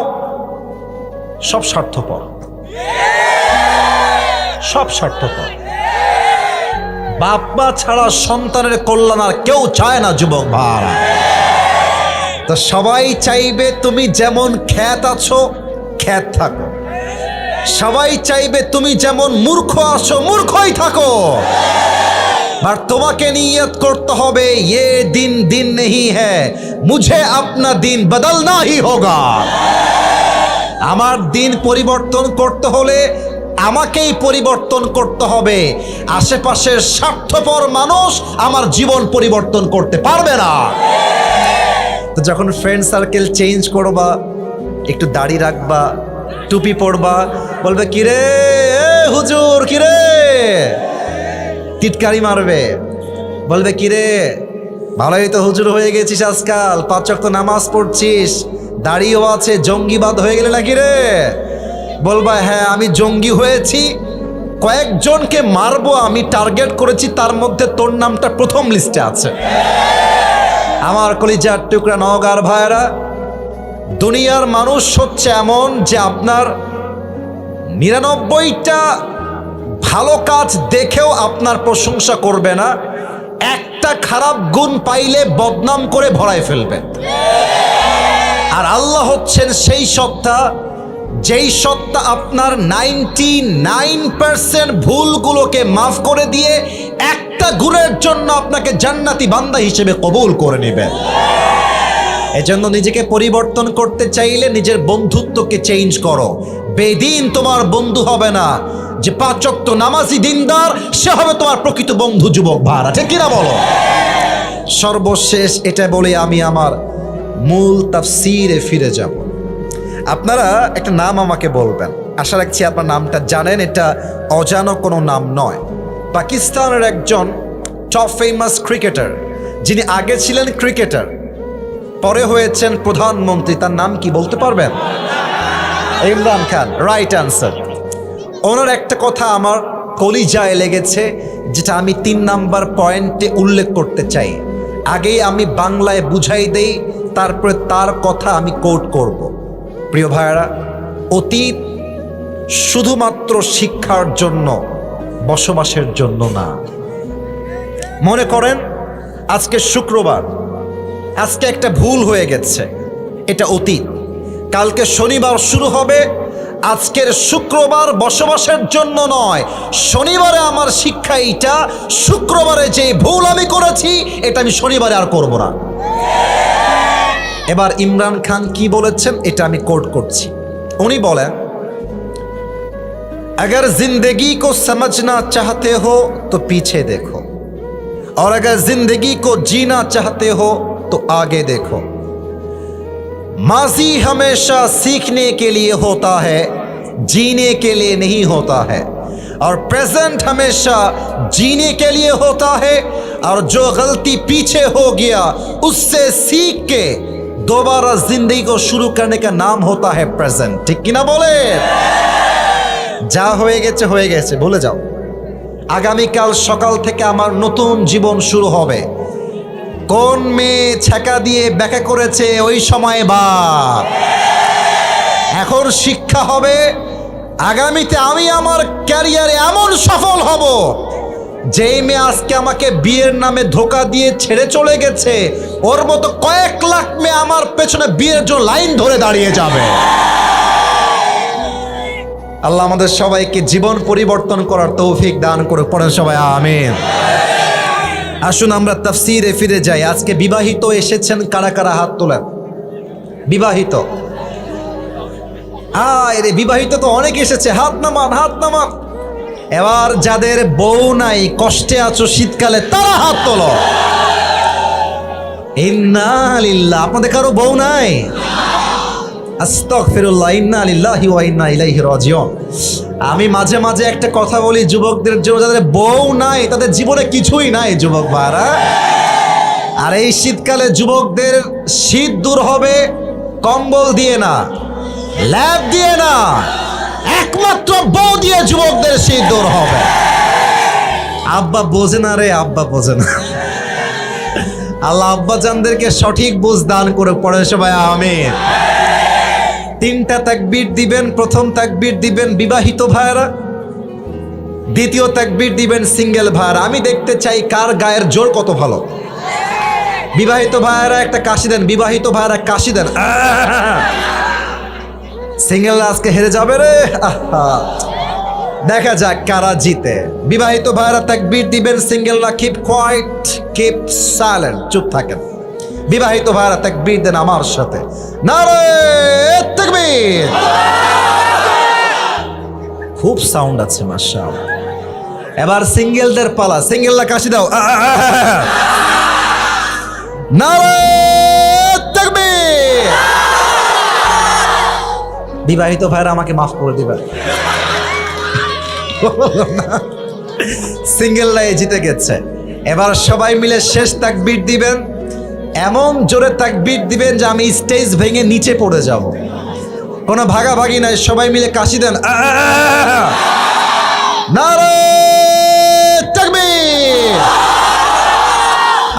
সব স্বার্থপর, সব স্বার্থপর। বাপ মা ছাড়া সন্তানের কল্যাণ আর কেউ চায় না যুবক ভাইরা। তো সবাই চাইবে তুমি যেমন খ্যাত আছো খ্যাত থাকো, সবাই চাইবে তুমি যেমন মূর্খ আছো মূর্খই থাকো। আর তোমাকে নিয়ত করতে হবে, ये दिन दिन नहीं है, मुझे अपना दिन बदलना ही होगा। আমার দিন পরিবর্তন করতে হলে আমাকেই পরিবর্তন করতে হবে। আশেপাশের স্বার্থপর মানুষ আমার জীবন পরিবর্তন করতে পারবে না। তো যখন ফ্রেন্ড সার্কেল চেঞ্জ করবা, একটু দাড়ি রাখবা, টুপি পরবা, বলবে কিরে হুজুর, কিরে টিটকারি মারবে, বলবে কিরে ভালোই তো হুজুর হয়ে গেছিস, আজকাল 5 ওয়াক্ত নামাজ পড়ছিস, দাড়িও আছে, জঙ্গিবাদ হয়ে গেলে নাকি রে? বলবা হ্যাঁ আমি জঙ্গি হয়েছি, কয়েকজনকে মারবো আমি টার্গেট করেছি, তার মধ্যে তোর নামটা প্রথম লিস্টে আছে। আমার কলিজার টুকরা নওগাঁর ভাইরা, দুনিয়ার মানুষ হচ্ছে এমন যে আপনার 99টা ভালো কাজ দেখেও আপনার প্রশংসা করবে না, একটা খারাপ গুণ পাইলে বদনাম করে ভরায় ফেলবে। আর আল্লাহ হচ্ছেন সেই সত্তা, যেই সত্তা আপনার 99% ভুলগুলোকে মাফ করে দিয়ে একটা গুণের জন্য আপনাকে জান্নাতি বান্দা হিসেবে কবুল করে নেবেন। এজন্য নিজেকে পরিবর্তন করতে চাইলে নিজের বন্ধুত্বকে চেঞ্জ করো। বেদিন তোমার বন্ধু হবে না, যে 5 ওয়াক্ত নামাজি দিনদার সে হবে তোমার প্রকৃত বন্ধু। যুবক ভাড়া, ঠিক কিনা বলো? সর্বশেষ এটা বলে আমি আমার মূল তাফসীরে ফিরে যাব। আপনারা একটা নাম আমাকে বলবেন, আশা রাখছি আপনার নামটা জানেন, এটা অজানা কোনো নাম নয়। পাকিস্তানের একজন টপ ফেমাস ক্রিকেটার, যিনি আগে ছিলেন ক্রিকেটার, পরে হয়েছেন প্রধানমন্ত্রী, তার নাম কি বলতে পারবেন? Imran Khan, right answer. ওনার একটা কথা আমার কলিজায় লেগেছে, যেটা আমি 3 নাম্বার পয়েন্টে উল্লেখ করতে চাই। আগেই আমি বাংলায় বুঝাই দেই, তারপরে তার কথা আমি কোট করব। প্রিয় ভাইয়েরা, অতীত শুধুমাত্র শিক্ষার জন্য, বসবাসের জন্য না। মনে করেন আজকে শুক্রবার, আজকে একটা ভুল হয়ে গেছে, এটা অতীত। কালকে শনিবার শুরু হবে, আজকের শুক্রবার বসবাসের জন্য নয়, শনিবারে আমার শিক্ষা এইটা, শুক্রবারে যে ভুল আমি করেছি এটা আমি শনিবারে আর করব না। এবার ইমরান খান কি বলেছেন এটা আমি কোট করছি। উনি বলেন, अगर जिंदगी को समझना चाहते हो तो पीछे देखो, और अगर जिंदगी को जीना चाहते हो तो आगे देखो। माजी हमेशा सीखने के लिए होता है, जीने के लिए नहीं होता है, और प्रेजेंट हमेशा जीने के लिए होता है, और जो गलती पीछे हो गया उससे सीख के दोबारा जिंदगी को शुरू करने का नाम होता है प्रेजेंट। ठीक कि ना बोले? যা হয়ে গেছে ভুলে যাও। আগামীকাল সকাল থেকে আমার নতুন জীবন শুরু হবে। কোন মেয়ে ছ্যাঁকা দিয়ে ব্যাখ্যা করেছে ওই সময় বাপ। এখন শিক্ষা হবে, আগামীতে আমি আমার ক্যারিয়ারে এমন সফল হব, যেই মেয়ে আজকে আমাকে বিয়ের নামে ধোকা দিয়ে ছেড়ে চলে গেছে, ওর মতো কয়েক লাখ মেয়ে আমার পেছনে বিয়ের জন্য লাইন ধরে দাঁড়িয়ে যাবে। আল্লাহ আমাদের সবাইকে জীবন পরিবর্তন করার তৌফিক দান করে, পড়েন সবাই আমিন। আসুন আমরা তাফসীরে ফিরে যাই। আজকে বিবাহিত এসেছেন কারা কারা? হাত তোলেন। বিবাহিত, আরে বিবাহিত তো অনেক এসেছে, হাত নামান, হাত নামান। এবার যাদের বউ নাই, কষ্টে আছো শীতকালে, তারা হাত তোলো। ইন্না লিল্লাহ, আপনাদের কারো বউ নাই? আস্তাগফিরুল্লাহ, ইন্না লিল্লাহি ওয়া ইন্না ইলাইহি রাজিউন। আমি মাঝে মাঝে একটা কথা বলি যুবকদের জন্য, যাদের বউ নাই তাদের জীবনে কিছুই নাই যুবক ভাইরা। আর এই শীতকালে যুবকদের শীত দূর হবে কম্বল দিয়ে না, ল্যাব দিয়ে না, একমাত্র বউ দিয়ে যুবকদের শীত দূর হবে। আব্বা বোঝে না রে, আব্বা বোঝে না। আল্লাহ আব্বা জানদেরকে সঠিক বুঝ দান করে, পড়ে সবাই আমিন। 3টা তাকবীর দিবেন। প্রথম তাকবীর দিবেন বিবাহিত ভাইরা, দ্বিতীয় তাকবীর দিবেন সিঙ্গেল ভাইরা। আমি দেখতে চাই কার গায়ের জোর কত ভালো। বিবাহিত ভাইরা একটা কাশি দেন, বিবাহিত ভাইরা কাশি দেন। সিঙ্গেল আজকে হেরে যাবে রে। দেখা যাক কারা জিতে। বিবাহিত ভাইরা তাকবীর দিবেন, সিঙ্গেলরা কিপ কোয়াইট, কিপ সাইলেন্ট, চুপ থাকেন। বিবাহিত ভাইরা তাকবীর দেন আমার সাথে, নারে তাকবীর। খুব সাউন্ড আছে মাশাআল্লাহ। এবার সিঙ্গেলদের পালা, সিঙ্গেলরা কাশি দাও, নারে তাকবীর। বিবাহিত ভাইরা আমাকে মাফ করে দিবেন, সিঙ্গেলরাই জিতে গেছে। এবার সবাই মিলে শেষ তাকবীর দিবেন, এমন জোরে তাকবীর দিবেন যে আমি স্টেজ ভেঙে নিচে পড়ে যাব। কোনো ভাগাভাগি নাই, সবাই মিলে কাশি দেন, নারে তাকবীর।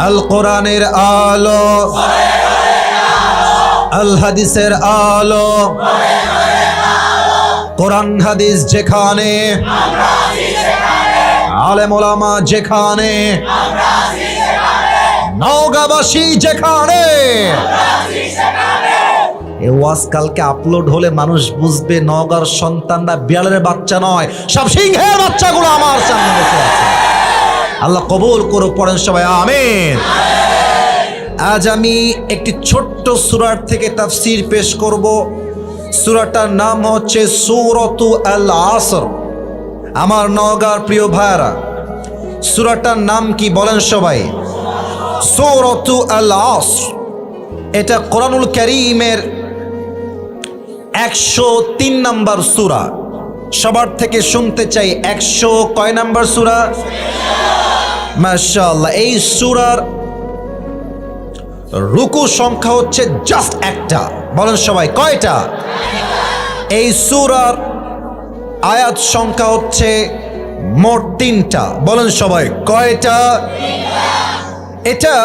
আল কোরআনের আলো, আল হাদিসের আলো, কোরআন হাদিস যেখানে, আলেম ওলামা যেখানে, নওগাঁবাসী যেখানে। এই ওয়াজ কালকে আপলোড হলে মানুষ বুঝবে নওগাঁর সন্তানরা বিড়ালের বাচ্চা নয়, সব সিংহের বাচ্চাগুলো আমার সামনে বসে আছে। আল্লাহ কবুল করুক, পড়েন সবাই আমিন। আজ আমি একটি ছোট্ট সূরার থেকে তাফসীর পেশ করব। সূরাটার নাম হচ্ছে সূরাতু আল আসর। আমার নওগাঁর প্রিয় ভাইরা, সূরাটার নাম কি বলেন সবাই? সূরাতু আল আসর। এটা কোরআনুল কারীমের 103 নম্বর সূরা। সবার থেকে শুনতে চাই 100 কয় নাম্বার সূরা? মাশাআল্লাহ। এই সূরার রুকু সংখ্যা হচ্ছে জাস্ট একটা, বলেন সবাই কয়টা? এই সূরার আয়াত সংখ্যা হচ্ছে মোট 3টা, বলেন সবাই কয়টা? এটা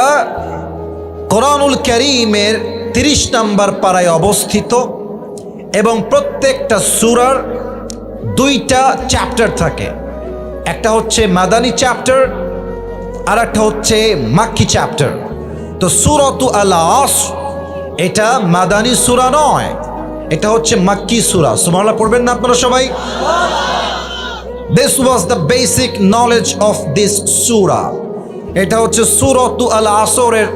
কোরআনুল কারীমের 30 নম্বর পারায় অবস্থিত এবং প্রত্যেকটা সূরার 2টা চ্যাপ্টার থাকে। একটা হচ্ছে মাদানী চ্যাপ্টার আর একটা হচ্ছে মাক্কি চ্যাপ্টার। তো সূরাতু আল আসর এটা মাদানী সূরা নয়, এটা হচ্ছে মাক্কি সূরা। সুবহানাল্লাহ পড়বেন না আপনারা সবাই? This was the basic knowledge of this surah. এটা হচ্ছে সূরাতু আল আসরের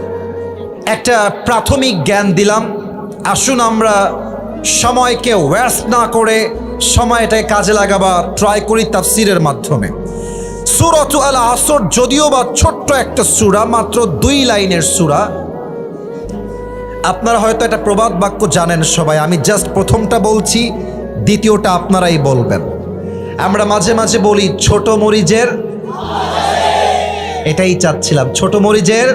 একটা প্রাথমিক জ্ঞান দিলাম। আসুন আমরা সময়কে ওয়েস্ট না করে সময়টাকে কাজে লাগাবার ট্রাই করি তাফসীরের মাধ্যমে। সূরাতু আল আসর যদিও বা ছোট্ট একটা সূরা, মাত্র 2 লাইনের সূরা। আপনারা হয়তো এটা প্রবাদ বাক্য জানেন সবাই, আমি জাস্ট প্রথমটা বলছি, দ্বিতীয়টা আপনারাই বলবেন। আমরা মাঝে মাঝে বলি ছোট মরিচের, এটাই চাচ্ছিলাম, ছোট মরিচের।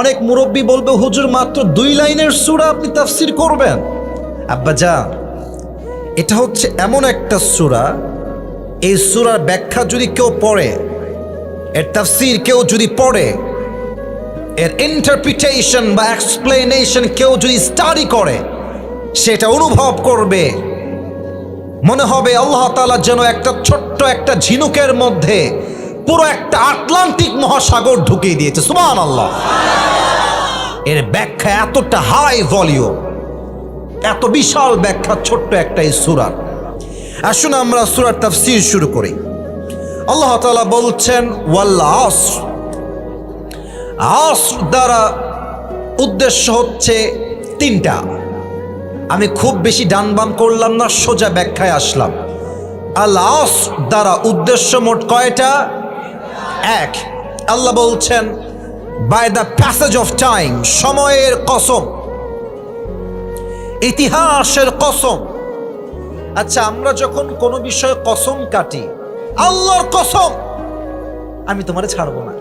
অনেক মুরব্বী বলবে হুজুর মাত্র 2 লাইনের সূরা আপনি তাফসীর করবেন। আব্বাজান, এটা হচ্ছে এমন একটা সূরা, এই সূরার ব্যাখ্যা যদি কেউ পড়ে, এর তাফসীর কেউ যদি পড়ে, এর ইন্টারপ্রিটেশন বা এক্সপ্লেনেশন কেউ যদি স্টাডি করে, সেটা অনুভব করবে মনে হবে আল্লাহ তাআলা যেন একটা ছোট্ট একটা ঝিনুকের মধ্যে পুরো একটা আটলান্টিক মহাসাগর ঢুকিয়ে দিয়েছে। সুবহানাল্লাহ। এর ব্যাখ্যা এতটা হাই ভলিউম, এত বিশাল ব্যাখ্যা ছোট্ট একটা এই সূরা। আসুন আমরা সূরার তাফসীর শুরু করি। আল্লাহ তাআলা বলছেন ওয়াল আসর। আসর দ্বারা উদ্দেশ্য হচ্ছে 3টা। আমি খুব বেশি ডান বাম করলাম না, সোজা ব্যাখ্যায় আসলাম। আল আসর দ্বারা উদ্দেশ্য মোট কয়টা? 1। আল্লাহ বলছেন by the passage of time, সময়ের কসম, ইতিহাসের কসম। আচ্ছা, আমরা যখন কোনো বিষয়ে কসম কাটি, আল্লাহর কসম আমি তোমারে ছাড়বো না,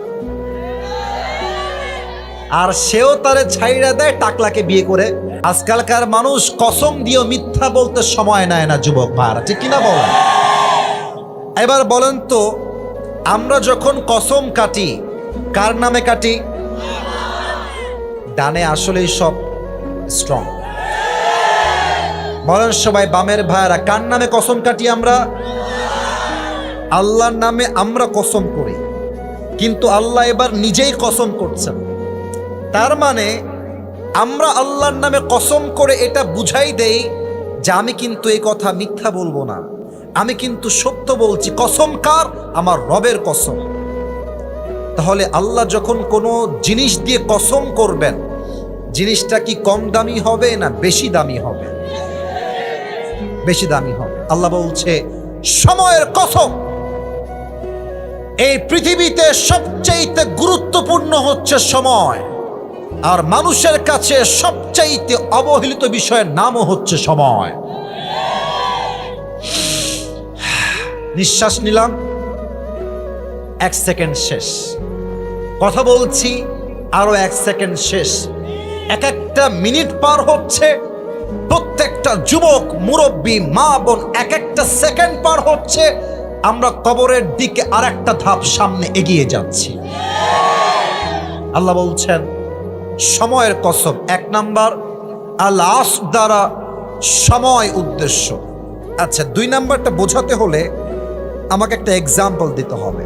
আর সেও তারে ছাইড়া দেয় টাকলাকে বিয়ে করে। আজকালকার মানুষ কসম দিয়েও মিথ্যা বলতে সময় নেয় না, যুবক ভাইরা, ঠিক কিনা বলেন? এবার বলেন তো, আমরা যখন কসম কাটি কার নামে কাটি? ডানে আসলেই সব স্ট্রং। বলেন সবাই বামের ভাইরা, কার নামে কসম কাটি আমরা? আল্লাহর নামে আমরা কসম করি, কিন্তু আল্লাহ এবার নিজেই কসম করছেন। তার মানে আমরা আল্লাহর নামে কসম করে এটা বুঝাই দেই যে আমি কিন্তু এই কথা মিথ্যা বলবো না, আমি কিন্তু সত্য বলছি। কসম কার? আমার রবের কসম। তাহলে আল্লাহ যখন কোনো জিনিস দিয়ে কসম করবেন, জিনিসটা কি কম দামি হবে না বেশি দামি হবে? বেশি দামি হবে। আল্লাহ বলছে সময়ের কসম, এই পৃথিবীতে সবচাইতে গুরুত্বপূর্ণ হচ্ছে সময়, আর মানুষের কাছে সবচাইতে অবহেলিত বিষয়ের নামও হচ্ছে সময়। নিঃশ্বাস নিলাম, 1 সেকেন্ড শেষ। কথা বলছি, আরো 1 সেকেন্ড শেষ। এক একটা মিনিট পার হচ্ছে, প্রত্যেকটা যুবক মুরব্বী মা বোন এক একটা সেকেন্ড পার হচ্ছে, আমরা কবরের দিকে আর একটা ধাপ সামনে এগিয়ে যাচ্ছি। আল্লাহ বলছেন সময়ের কসম। 1 নাম্বার আল আসর দ্বারা সময় উদ্দেশ্য। আচ্ছা, 2 নাম্বারটা বোঝাতে হলে আমাকে একটা এক্সাম্পল দিতে হবে।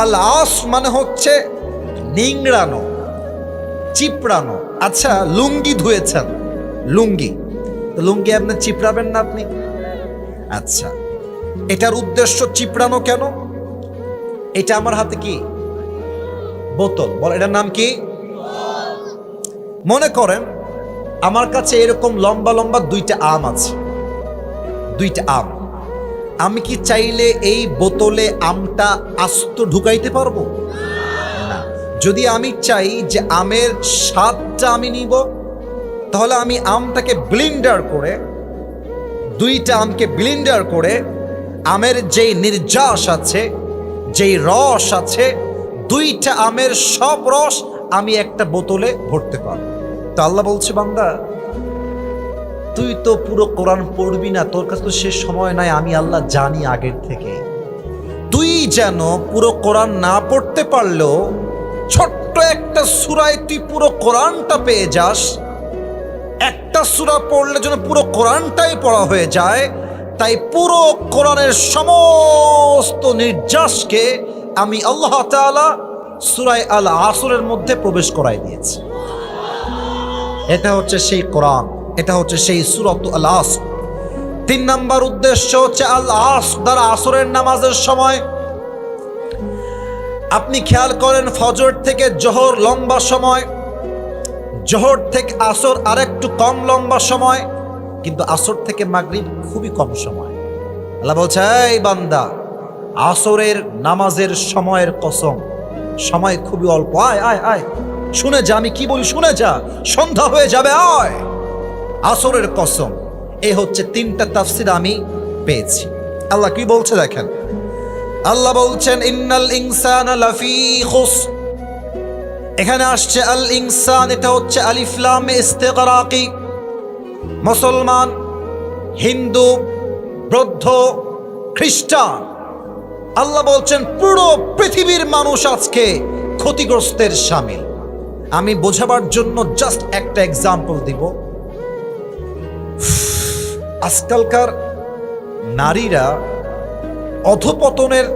আল আসর মানে হচ্ছে নিংড়ানো, চিপড়ানো। আচ্ছা, লুঙ্গি ধুয়েছেন, লুঙ্গি তো লুঙ্গি আপনি চিপড়াবেন না আপনি? আচ্ছা, এটার উদ্দেশ্য চিপড়ানো কেন? এটা আমার হাতে কি বোতল, বল এটার নাম কি? মনে করেন আমার কাছে এরকম লম্বা লম্বা 2টা আম আছে, 2টা আম। আমি কি চাইলে এই বোতলে আমটা আস্ত ঢুকাইতে পারবো না? যদি আমি চাই যে আমের স্বাদটা আমি নিব, তাহলে আমি আমটাকে ব্লেন্ডার করে, 2টা আমকে ব্লেন্ডার করে আমের যেই নির্যাস আছে, যেই রস আছে, 2টা আমের সব রস আমি একটা বোতলে ভরতে পারবো। তো আল্লাহ বলছে বান্দা, তুই তো পুরো কোরআন পড়বি না, তোর কাছে তো সে সময় নাই, আমি আল্লাহ জানি আগের থেকে। তুই যেন পুরো কোরআন না পড়তে পারলেও ছোট্ট একটা সূরায় তুই পুরো কোরআনটা পেয়ে যাস। একটা সূরা পড়লে যেন পুরো কোরআনটাই পড়া হয়ে যায়। তাই পুরো কোরআনের সমস্ত নির্যাসকে আমি আল্লাহ তাআলা সূরা আল আসরের মধ্যে প্রবেশ করাই দিয়েছি। এটা হচ্ছে সেই কোরআন, এটা হচ্ছে সেই সূরাতুল আল আসর। 3 নাম্বার উদ্দেশ্য হচ্ছে আল আসর দ্বারা আসরের নামাজের সময়। আপনি খেয়াল করেন, ফজর থেকে জোহর লম্বা সময়, জোহর থেকে আসর আরেকটু কম লম্বা সময়, কিন্তু আসর থেকে মাগরিব খুবই কম সময়। আল্লাহ বলছে, এই বান্দা, আসরের নামাজের সময়ের কসম, সময় খুবই অল্প। আয় আয় আয়, শুনে যা আমি কি বলি, শুনে যা, সন্ধ্যা হয়ে যাবে, আয়। আসরের কসম। এই হচ্ছে 3টা তাফসীর আমি পেয়েছি। আল্লাহ কি বলছে দেখেন, আল্লাহ বলছেন ইন্নাল ইনসানা লাফি খুসর। এখানে আসছে আল ইনসান, এটা হচ্ছে আলিফ লাম ইস্তিগরাকি। মুসলমান, হিন্দু, বৌদ্ধ, খ্রিস্টান, আল্লাহ বলছেন পুরো পৃথিবীর মানুষ আজকে ক্ষতিগ্রস্তের শামিল। আমি বোঝাবার জন্য জাস্ট একটা এক্সাম্পল দিব। আজকালকার নারীরা অধপতনের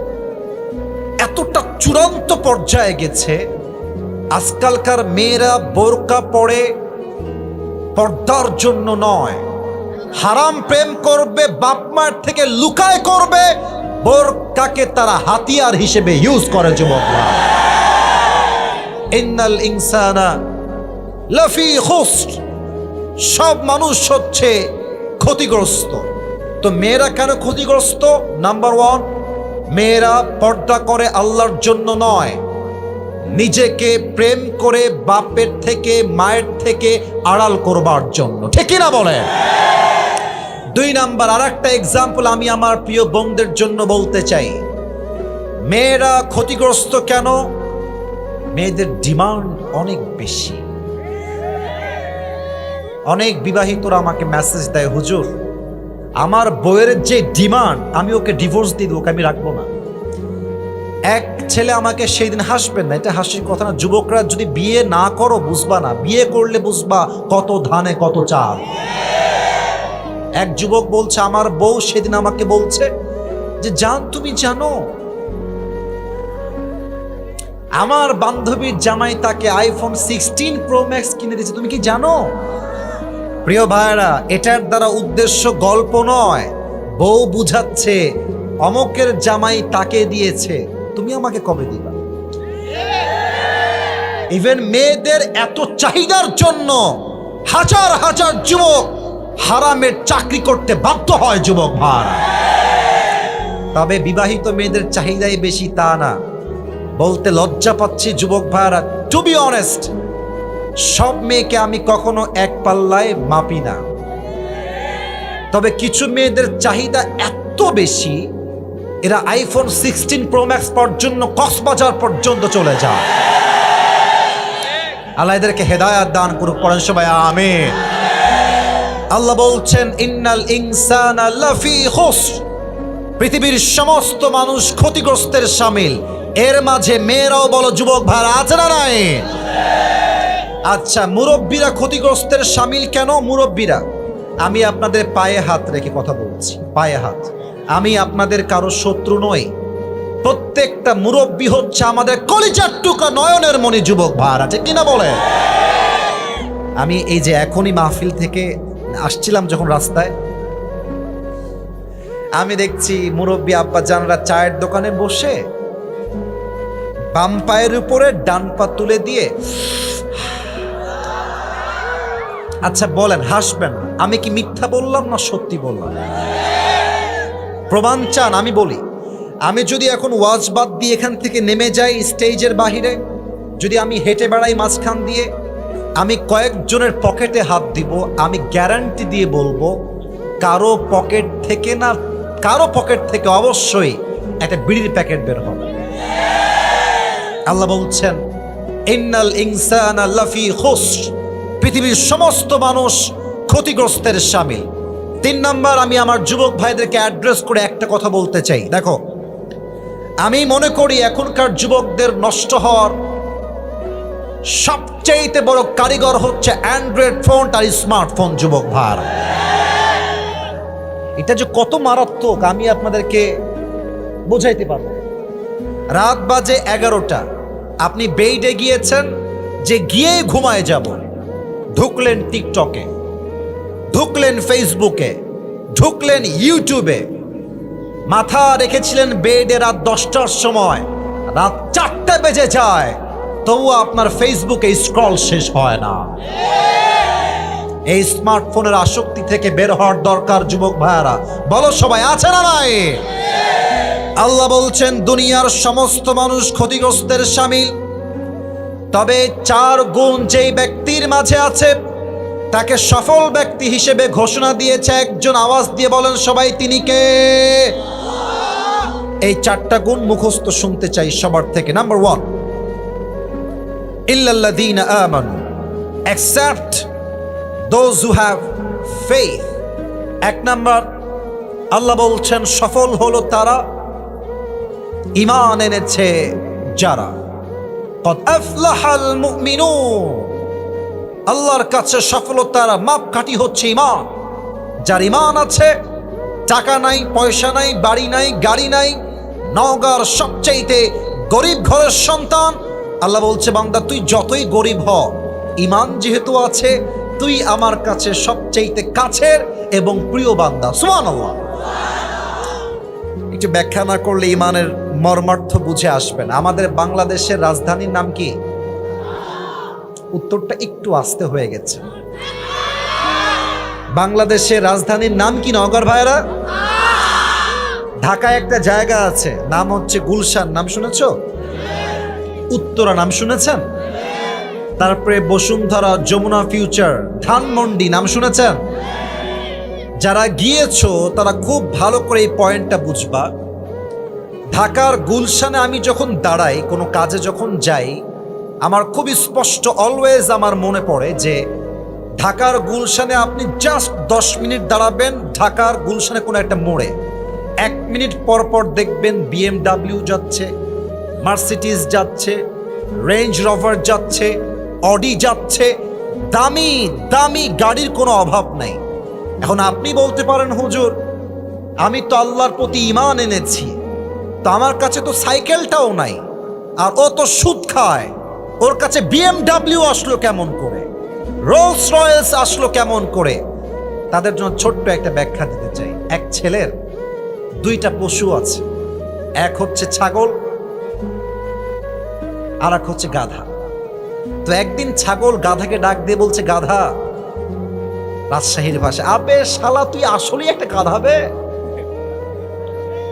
এতটা চূড়ান্ত পর্যায়ে গেছে, আজকালকার মেয়েরা বোরকা পরে পর্দার জন্য নয়, হারাম প্রেম করবে, বাপ মার থেকে লুকায় করবে, বোরকাকে তারা হাতিয়ার হিসেবে ইউজ করে যুবকরা। ইন্নাল ইনসানা লাফি খুসর, সব মানুষ হচ্ছে ক্ষতিগ্রস্ত। তো মেয়েরা কেন ক্ষতিগ্রস্ত? নাম্বার 1, মেয়েরা পর্দা করে আল্লাহর জন্য নয়, নিজেকে প্রেম করে বাপের থেকে মায়ের থেকে আড়াল করবার জন্য। ঠিক না বলে? 2 নাম্বার আরেকটা এক্সাম্পল আমি আমার প্রিয় বোনদের জন্য বলতে চাই। মেয়েরা ক্ষতিগ্রস্ত কেন? মেয়েদের ডিমান্ড অনেক বেশি। অনেক বিবাহিতরা আমাকে মেসেজ দেয়, হুজুর আমার বউয়ের যে ডিমান্ড, আমি ওকে ডিভোর্স দিয়ে দেবো, আমি রাখবো না। এক ছেলে আমাকে সেই দিন, হাসবেন না, এটা হাসির কথা না, যুবকরা যদি বিয়ে না করো বুঝবা না, বিয়ে করলে বুঝবা কত ধানে কত চাল। এক যুবক বলছে, আমার বউ সেদিন আমাকে বলছে যে জান, তুমি জানো আমার বান্ধবীর জামাই তাকে আইফোন 16 প্রো ম্যাক্স কিনে দিয়েছে, তুমি কি জানো? প্রিয় ভাইরা, এটার দ্বারা উদ্দেশ্য গল্প নয়, বউ বুঝাচ্ছে অমকের জামাই তাকে দিয়েছে, তুমি আমাকে কবে দিবা? ইভেন মেয়েদের এত চাহিদার জন্য হাজার হাজার যুবক হারামের চাকরি করতে বাধ্য হয় যুবক ভাই। তবে বিবাহিত মেয়েদের চাহিদাই বেশি তা না, বলতে লজ্জা পাচ্ছি যুবক ভাইরা। টু বি অনেস্ট, সব মেয়েকে আমি কখনো এক পাল্লায় মাপি না, তবে কিছু মেয়েদের চাহিদা এত বেশি, এরা আইফোন 16 প্রো ম্যাক্স পর্যন্ত কক্সবাজার পর্যন্ত চলে যায়। আল্লাহ এদেরকে হেদায়াত দান করুক, পড়েন সবাই আমিন। আল্লাহ বলছেন ইন্নাল ইনসানা লাফি খুসর, পৃথিবীর সমস্ত মানুষ ক্ষতিগ্রস্তের শামিল। এর মাঝে মেয়েরাও বলো যুবক ভাইরা আছে না নাই? আচ্ছা, মুরব্বীরা ক্ষতিগ্রস্তের শামিল কেন? মুরব্বীরা, আমি আপনাদের পায়ে হাত রেখে কথা বলছি, পায়ে হাত। আমি আপনাদের কারো শত্রু নই। প্রত্যেকটা মুরব্বী হচ্ছে আমাদের কলিজার টুকরা, নয়নের মণি যুবক ভাইরা, ঠিক কিনা বলে? আমি এই যে এখনই মাহফিল থেকে আসছিলাম, যখন রাস্তায় আমি দেখছি মুরব্বী আব্বা জানরা চায়ের দোকানে বসে বাম পায়ের উপরে ডান পা তুলে দিয়ে, আচ্ছা বলেন, হাসবেন, আমি কি মিথ্যা বললাম না সত্যি বললাম? প্রমাণ চান? আমি বলি, আমি যদি এখন ওয়াজ বাদ দিয়ে এখান থেকে নেমে যাই স্টেজের বাহিরে, যদি আমি হেঁটে বেড়াই মাঝখান দিয়ে, আমি কয়েকজনের পকেটে হাত দিব, আমি গ্যারান্টি দিয়ে বলবো কারো পকেট থেকে না, কারো পকেট থেকে অবশ্যই একটা বিড়ির প্যাকেট বের হবে। আল্লাহ বলছেন ইন্নাল ইনসানা লাফি খুসর, পৃথিবীর সমস্ত মানুষ ক্ষতিগ্রস্তের শামিল। 3 নাম্বার, আমি আমার যুবক ভাইদেরকে অ্যাড্রেস করে একটা কথা বলতে চাই। দেখো, আমি মনে করি এখনকার যুবকদের নষ্ট হওয়ার সবচেয়ে বড় কারিগর হচ্ছে অ্যান্ড্রয়েড ফোন আর স্মার্টফোন। যুবক ভাই, এটা যে কত মারাত্মক আমি আপনাদেরকে বোঝাইতে পারবো। রাত বাজে 11টা, আপনি বেডে গিয়েছেন, যে গিয়ে ঘুমায় যাব, ঢুকলেন টিকটকে, ঢুকলেন ফেসবুকে, ঢুকলেন ইউটিউবে, মাথা রেখেছিলেন বেডে রাত 10টার সময়, রাত 4টা বেজে যায়, তবুও আপনার ফেসবুকে স্ক্রল শেষ হয় না। এই স্মার্টফোনের আসক্তি থেকে বের হওয়ার দরকার যুবক ভাইয়ারা, বলো সবাই আছে না নাই? আল্লাহ বলছেন দুনিয়ার সমস্ত মানুষ ক্ষতিগ্রস্তের শামিল, তবে 4 গুণ যেই ব্যক্তির মাঝে আছে তাকে সফল ব্যক্তি হিসেবে ঘোষণা দিয়েছে একজন। আওয়াজ দিয়ে বলেন সবাই, তিনি কে? এই 4টা গুণ মুখস্থ শুনতে চাই সবার থেকে। নাম্বার 1, ইল্লাল্লাযীনা আমানু, except those who have faith। 1 number, আল্লাহ বলছেন সফল হলো তারা ঈমান এনেছে যারা। قد أفلح المؤمنون, আল্লাহর কাছে সফলতার মাপকাঠি হচ্ছে ঈমান। যার ঈমান আছে, টাকা নাই, পয়সা নাই, বাড়ি নাই, গাড়ি নাই, নওগাঁর সবচাইতে গরিব ঘরের সন্তান, আল্লাহ বলছে বান্দা তুই যতই গরিব হ, ঈমান যেহেতু আছে, তুই আমার কাছে সবচাইতে কাছের এবং প্রিয় বান্দা। সুবহানাল্লাহ। একটু ব্যাখ্যা না করলে ঈমানের মর্মার্থ বুঝে আসবেন। আমাদের বাংলাদেশের রাজধানীর নাম কি? উত্তরটা একটু আস্তে হয়ে গেছে। বাংলাদেশের রাজধানীর নাম কি নওগাঁর ভাইরা? ঢাকায় একটা জায়গা আছে, নাম হচ্ছে গুলশান, নাম শুনেছ? উত্তরা নাম শুনেছেন? তারপরে বসুন্ধরা, যমুনা ফিউচার, ধানমন্ডি নাম শুনেছেন? যারা গিয়েছো তারা খুব ভালো করে এই পয়েন্টটা বুঝবা। ঢাকার গুলশানে আমি যখন দাঁড়াই, কোনো কাজে যখন যাই, আমার খুব স্পষ্ট অলওয়েজ আমার মনে পড়ে যে ঢাকার গুলশানে আপনি জাস্ট 10 মিনিট দাঁড়াবেন, ঢাকার গুলশানে কোনো একটা মোড়ে 1 মিনিট পর পর দেখবেন BMW যাচ্ছে, মার্সিডিজ যাচ্ছে, রেঞ্জ রোভার যাচ্ছে, অডি যাচ্ছে, দামি দামি গাড়ির কোনো অভাব নাই। এখন আপনি বলতে পারেন হুজুর আমি তো আল্লাহর প্রতি ঈমান এনেছি, তো আমার কাছে তো সাইকেলটাও নাই, আর ও তো সুদ খায়, ওর কাছে BMW আসলো কেমন করে, রোলস রয়েলস আসলো কেমন করে? তাদের জন্য ছোট্ট একটা ব্যাখ্যা দিতে চাই। এক ছেলের 2টা পশু আছে, এক হচ্ছে ছাগল আর এক হচ্ছে গাধা। তো একদিন ছাগল গাধাকে ডাক দিয়ে বলছে, গাধা, রাজশাহীর ভাষা, আবে শালা তুই আসলেই একটা গাধা বে।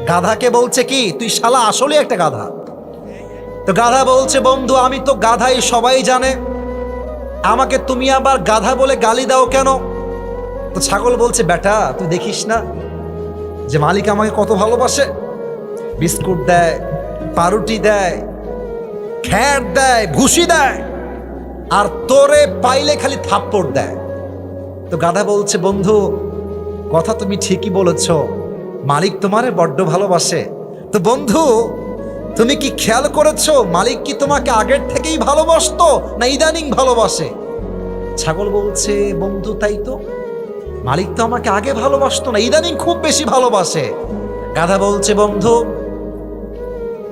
গাধাকে বলছে কি, তুই শালা আসলেই একটা গাধা। তো গাধা বলছে, বন্ধু আমি তো গাধাই, সবাই জানে, আমাকে তুমি আবার গাধা বলে গালি দাও কেন? তো ছাগল বলছে, বেটা তুই দেখিস না যে মালিক আমাকে কত ভালোবাসে, বিস্কুট দেয়, পাউরুটি দেয়, খ্যার দেয়, ভুসি দেয়, আর তোরে পাইলে খালি থাপ্পড় দেয়। তো গাধা বলছে, বন্ধু কথা তুমি ঠিকই বলেছ, মালিক তোমারে বড্ড ভালোবাসে। তো বন্ধু তুমি কি খেয়াল করেছো মালিক কি তোমাকে আগের থেকেই ভালোবাসতো না ইদানিং ভালোবাসে? ছাগল বলছে, বন্ধু তাই তো, মালিক তো আমাকে আগে ভালোবাসতো না, ইদানিং খুব বেশি ভালোবাসে। গাধা বলছে, বন্ধু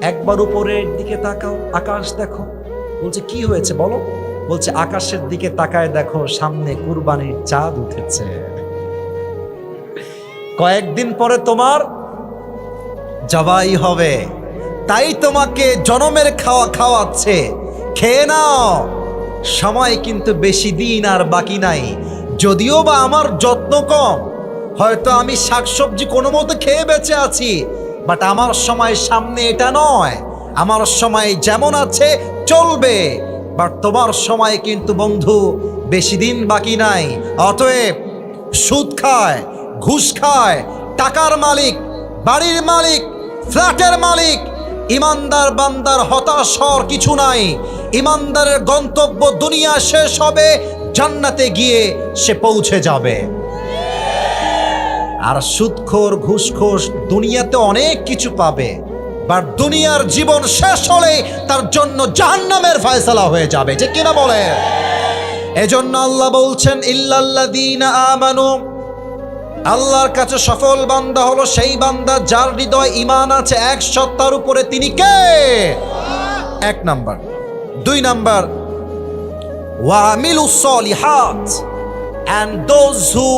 একবার উপরের দিকে তাকাও, আকাশ দেখো। বলছে, কি হয়েছে বলো? বলছে, আকাশের দিকে তাকায় দেখো, সামনে কুরবানির চাঁদ উঠেছে, কয়েকদিন পরে তোমার জবাই হবে, তাই তোমাকে জনমের খাওয়া খাওয়াচ্ছে, খেয়ে নাও, সময় কিন্তু বেশি দিন আর বাকি নাই। যদিও বা আমার যত্ন কম, হয়তো আমি শাকসবজি কোনো মতো খেয়ে বেঁচে আছি, বাট আমার সময় সামনে এটা নয়, আমার সময় যেমন আছে চলবে, বাট তোমার সময় কিন্তু বন্ধু বেশি দিন বাকি নাই। অতএব সুদ খায়, ঘুষ খায়, টাকার মালিক, বাড়ির মালিক, ফ্ল্যাটের মালিক, ইমানদার বান্দার হতাশ হওয়ার কিছু নাই। ইমানদারের গন্তব্য দুনিয়া শেষ হবে, জান্নাতে গিয়ে সে পৌঁছে যাবে। আর সুদখোর ঘুষখোর দুনিয়াতে অনেক কিছু পাবে, বাট দুনিয়ার জীবন শেষ হলে তার জন্য জাহান্নামের ফয়সালা হয়ে যাবে, ঠিক কিনা বলে? এজন্য আল্লাহ বলছেন, ইল্লাল্লাযীনা আমানু, আল্লাহর কাছে সফল বান্দা হলো সেই বান্দা যার হৃদয় ঈমান আছে 100টার উপরে। তিনি কে? 1 নাম্বার। 2 নাম্বার, ওয়া আমিলুস সলিহাত, and those who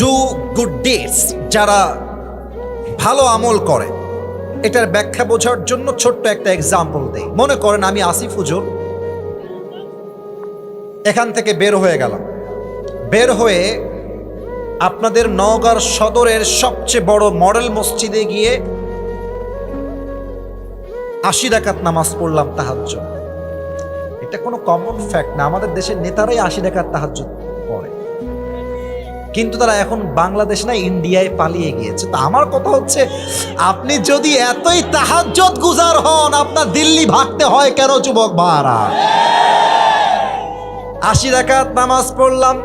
do good deeds, যারা ভালো আমল করে। এটার ব্যাখ্যা বোঝার জন্য ছোট্ট একটা এক্সাম্পল দেই। মনে করেন আমি আসিফ হুজুর এখান থেকে বের হয়ে গেলাম, বের হয়ে আপনাদের নওগাঁর সদরের সবচেয়ে বড় মডেল মসজিদে গিয়ে 80 রাকাত নামাজ পড়লাম তাহাজ্জুদ। এটা কোনো কমন ফ্যাক্ট না, আমাদের দেশের নেতারাই 80 রাকাত তাহাজ্জুদ পড়ে, কিন্তু তারা এখন বাংলাদেশ না ইন্ডিয়ায় পালিয়ে গিয়েছে। তো আমার কথা হচ্ছে, আপনি যদি এতই তাহাজ্জুদ গুজার হন, আপনার দিল্লি ভাগতে হয় কেন যুবক ভাইরা? 80 রাকাত নামাজ পড়লাম,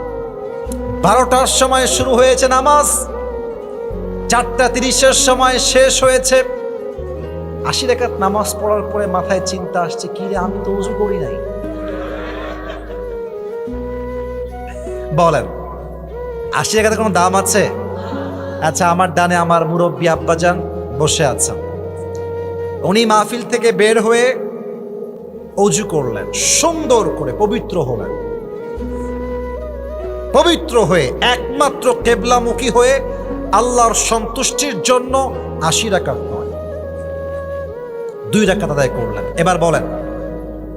12টার সময় শুরু হয়েছে নামাজ, 4:30-এর সময় শেষ হয়েছে। 80 রাকাত নামাজ পড়ার পরে মাথায় চিন্তা আসছে, কি রে আমি তো ওযু করি নাই। বলেন 80 রাকাতের কোনো দাম আছে? আচ্ছা, আমার ডানে আমার মুরব্বী আব্বাজান বসে আছেন, উনি মাহফিল থেকে বের হয়ে ওযু করলেন, সুন্দর করে পবিত্র হলেন, পবিত্র হয়ে একমাত্র কেবলামুখী হয়ে আল্লাহর সন্তুষ্টির জন্য 80 রাকাত নয় 2 রাকাত আদায় করলেন। এবার বলেন,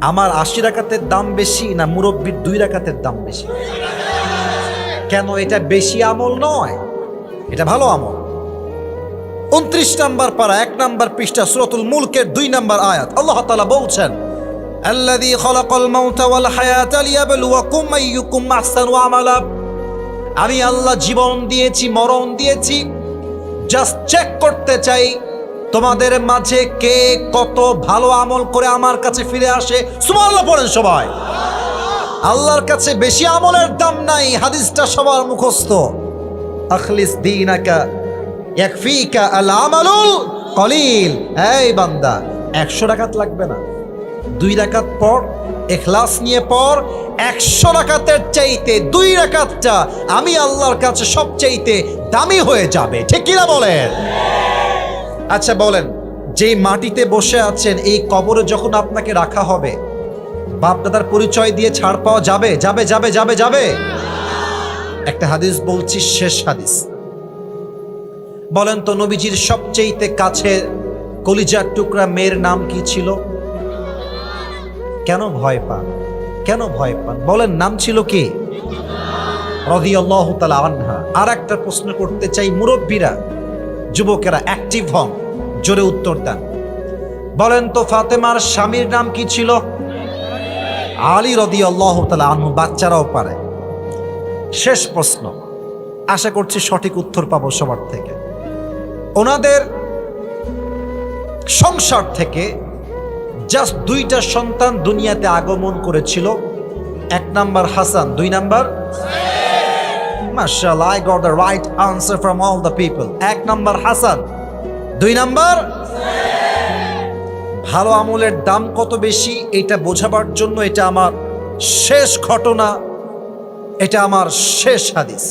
আমার 80 রাকাতের দাম বেশি না মুরব্বির 2 রাকাতের দাম বেশি? কেন? এটা বেশি আমল নয়, এটা ভালো আমল। 29 নাম্বার পারা 1 নাম্বার পৃষ্ঠা সূরাতুল মুলকের 2 নাম্বার আয়াত, আল্লাহ তাআলা বলছেন, আল্লাযী খালাকাল মাউতা ওয়াল হায়াতা লিয়াবলুয়াকুম আইয়ুকুম আহসানু আমালা। আমি আল্লাহ জীবন দিয়েছি, মরণ দিয়েছি, জাস্ট চেক করতে চাই তোমাদের মাঝে কে কত ভালো আমল করে আমার কাছে ফিরে আসে। সুবহানাল্লাহ পড়েন সবাই। আল্লাহর কাছে বেশি আমলের দাম নাই, হাদিসটা সবার মুখস্থ। আখলিস দীনাকা ইয়াকফিকা আল আমালুল কলিল। এই বান্দা 100 রাকাত লাগবে না, 2 রাকাত পর, ইখলাস নিয়ে পর। 100 রাকাতের চাইতে 2 রাকাতটা আমি আল্লাহর কাছে সবচাইতে দামি হয়ে যাবে, ঠিক কিনা বলেন? আচ্ছা বলেন, যেই মাটিতে বসে আছেন এই কবরে যখন আপনাকে রাখা হবে, বাপ দাদার পরিচয় দিয়ে ছাড় পাওয়া যাবে? যাবে যাবে যাবে যাবে? একটা হাদিস বলছি, শেষ হাদিস। বলেন তো, নবীজির সবচাইতে কাছে কলিজার টুকরা মেয়ের নাম কি ছিল? কেন ভয় পান? কেন ভয় পান বলেন? নাম ছিল কি? রাদিয়াল্লাহু তাআলা আনহা। আর একটা প্রশ্ন করতে চাই, মুরব্বীরা, যুবকেরা অ্যাক্টিভ হন, জোরে উত্তর দেন। বলেন তো ফাতেমার স্বামীর নাম কি ছিল? আলী রাদিয়াল্লাহু তাআলা আনহু। বাচ্চারাও পারে। শেষ প্রশ্ন, আশা করছি সঠিক উত্তর পাবো সবার থেকে। ওনাদের সংসার থেকে জাস্ট 2টা সন্তান দুনিয়াতে আগমন করেছিল। 1 নাম্বার হাসান, 2 নাম্বার মাশাআল্লাহ, I got the right answer from all the people. 1 number Hasan, 2 number. ভালো আমলের দাম কত বেশি এটা বোঝাবার জন্য এটা আমার শেষ ঘটনা, এটা আমার শেষ হাদিস।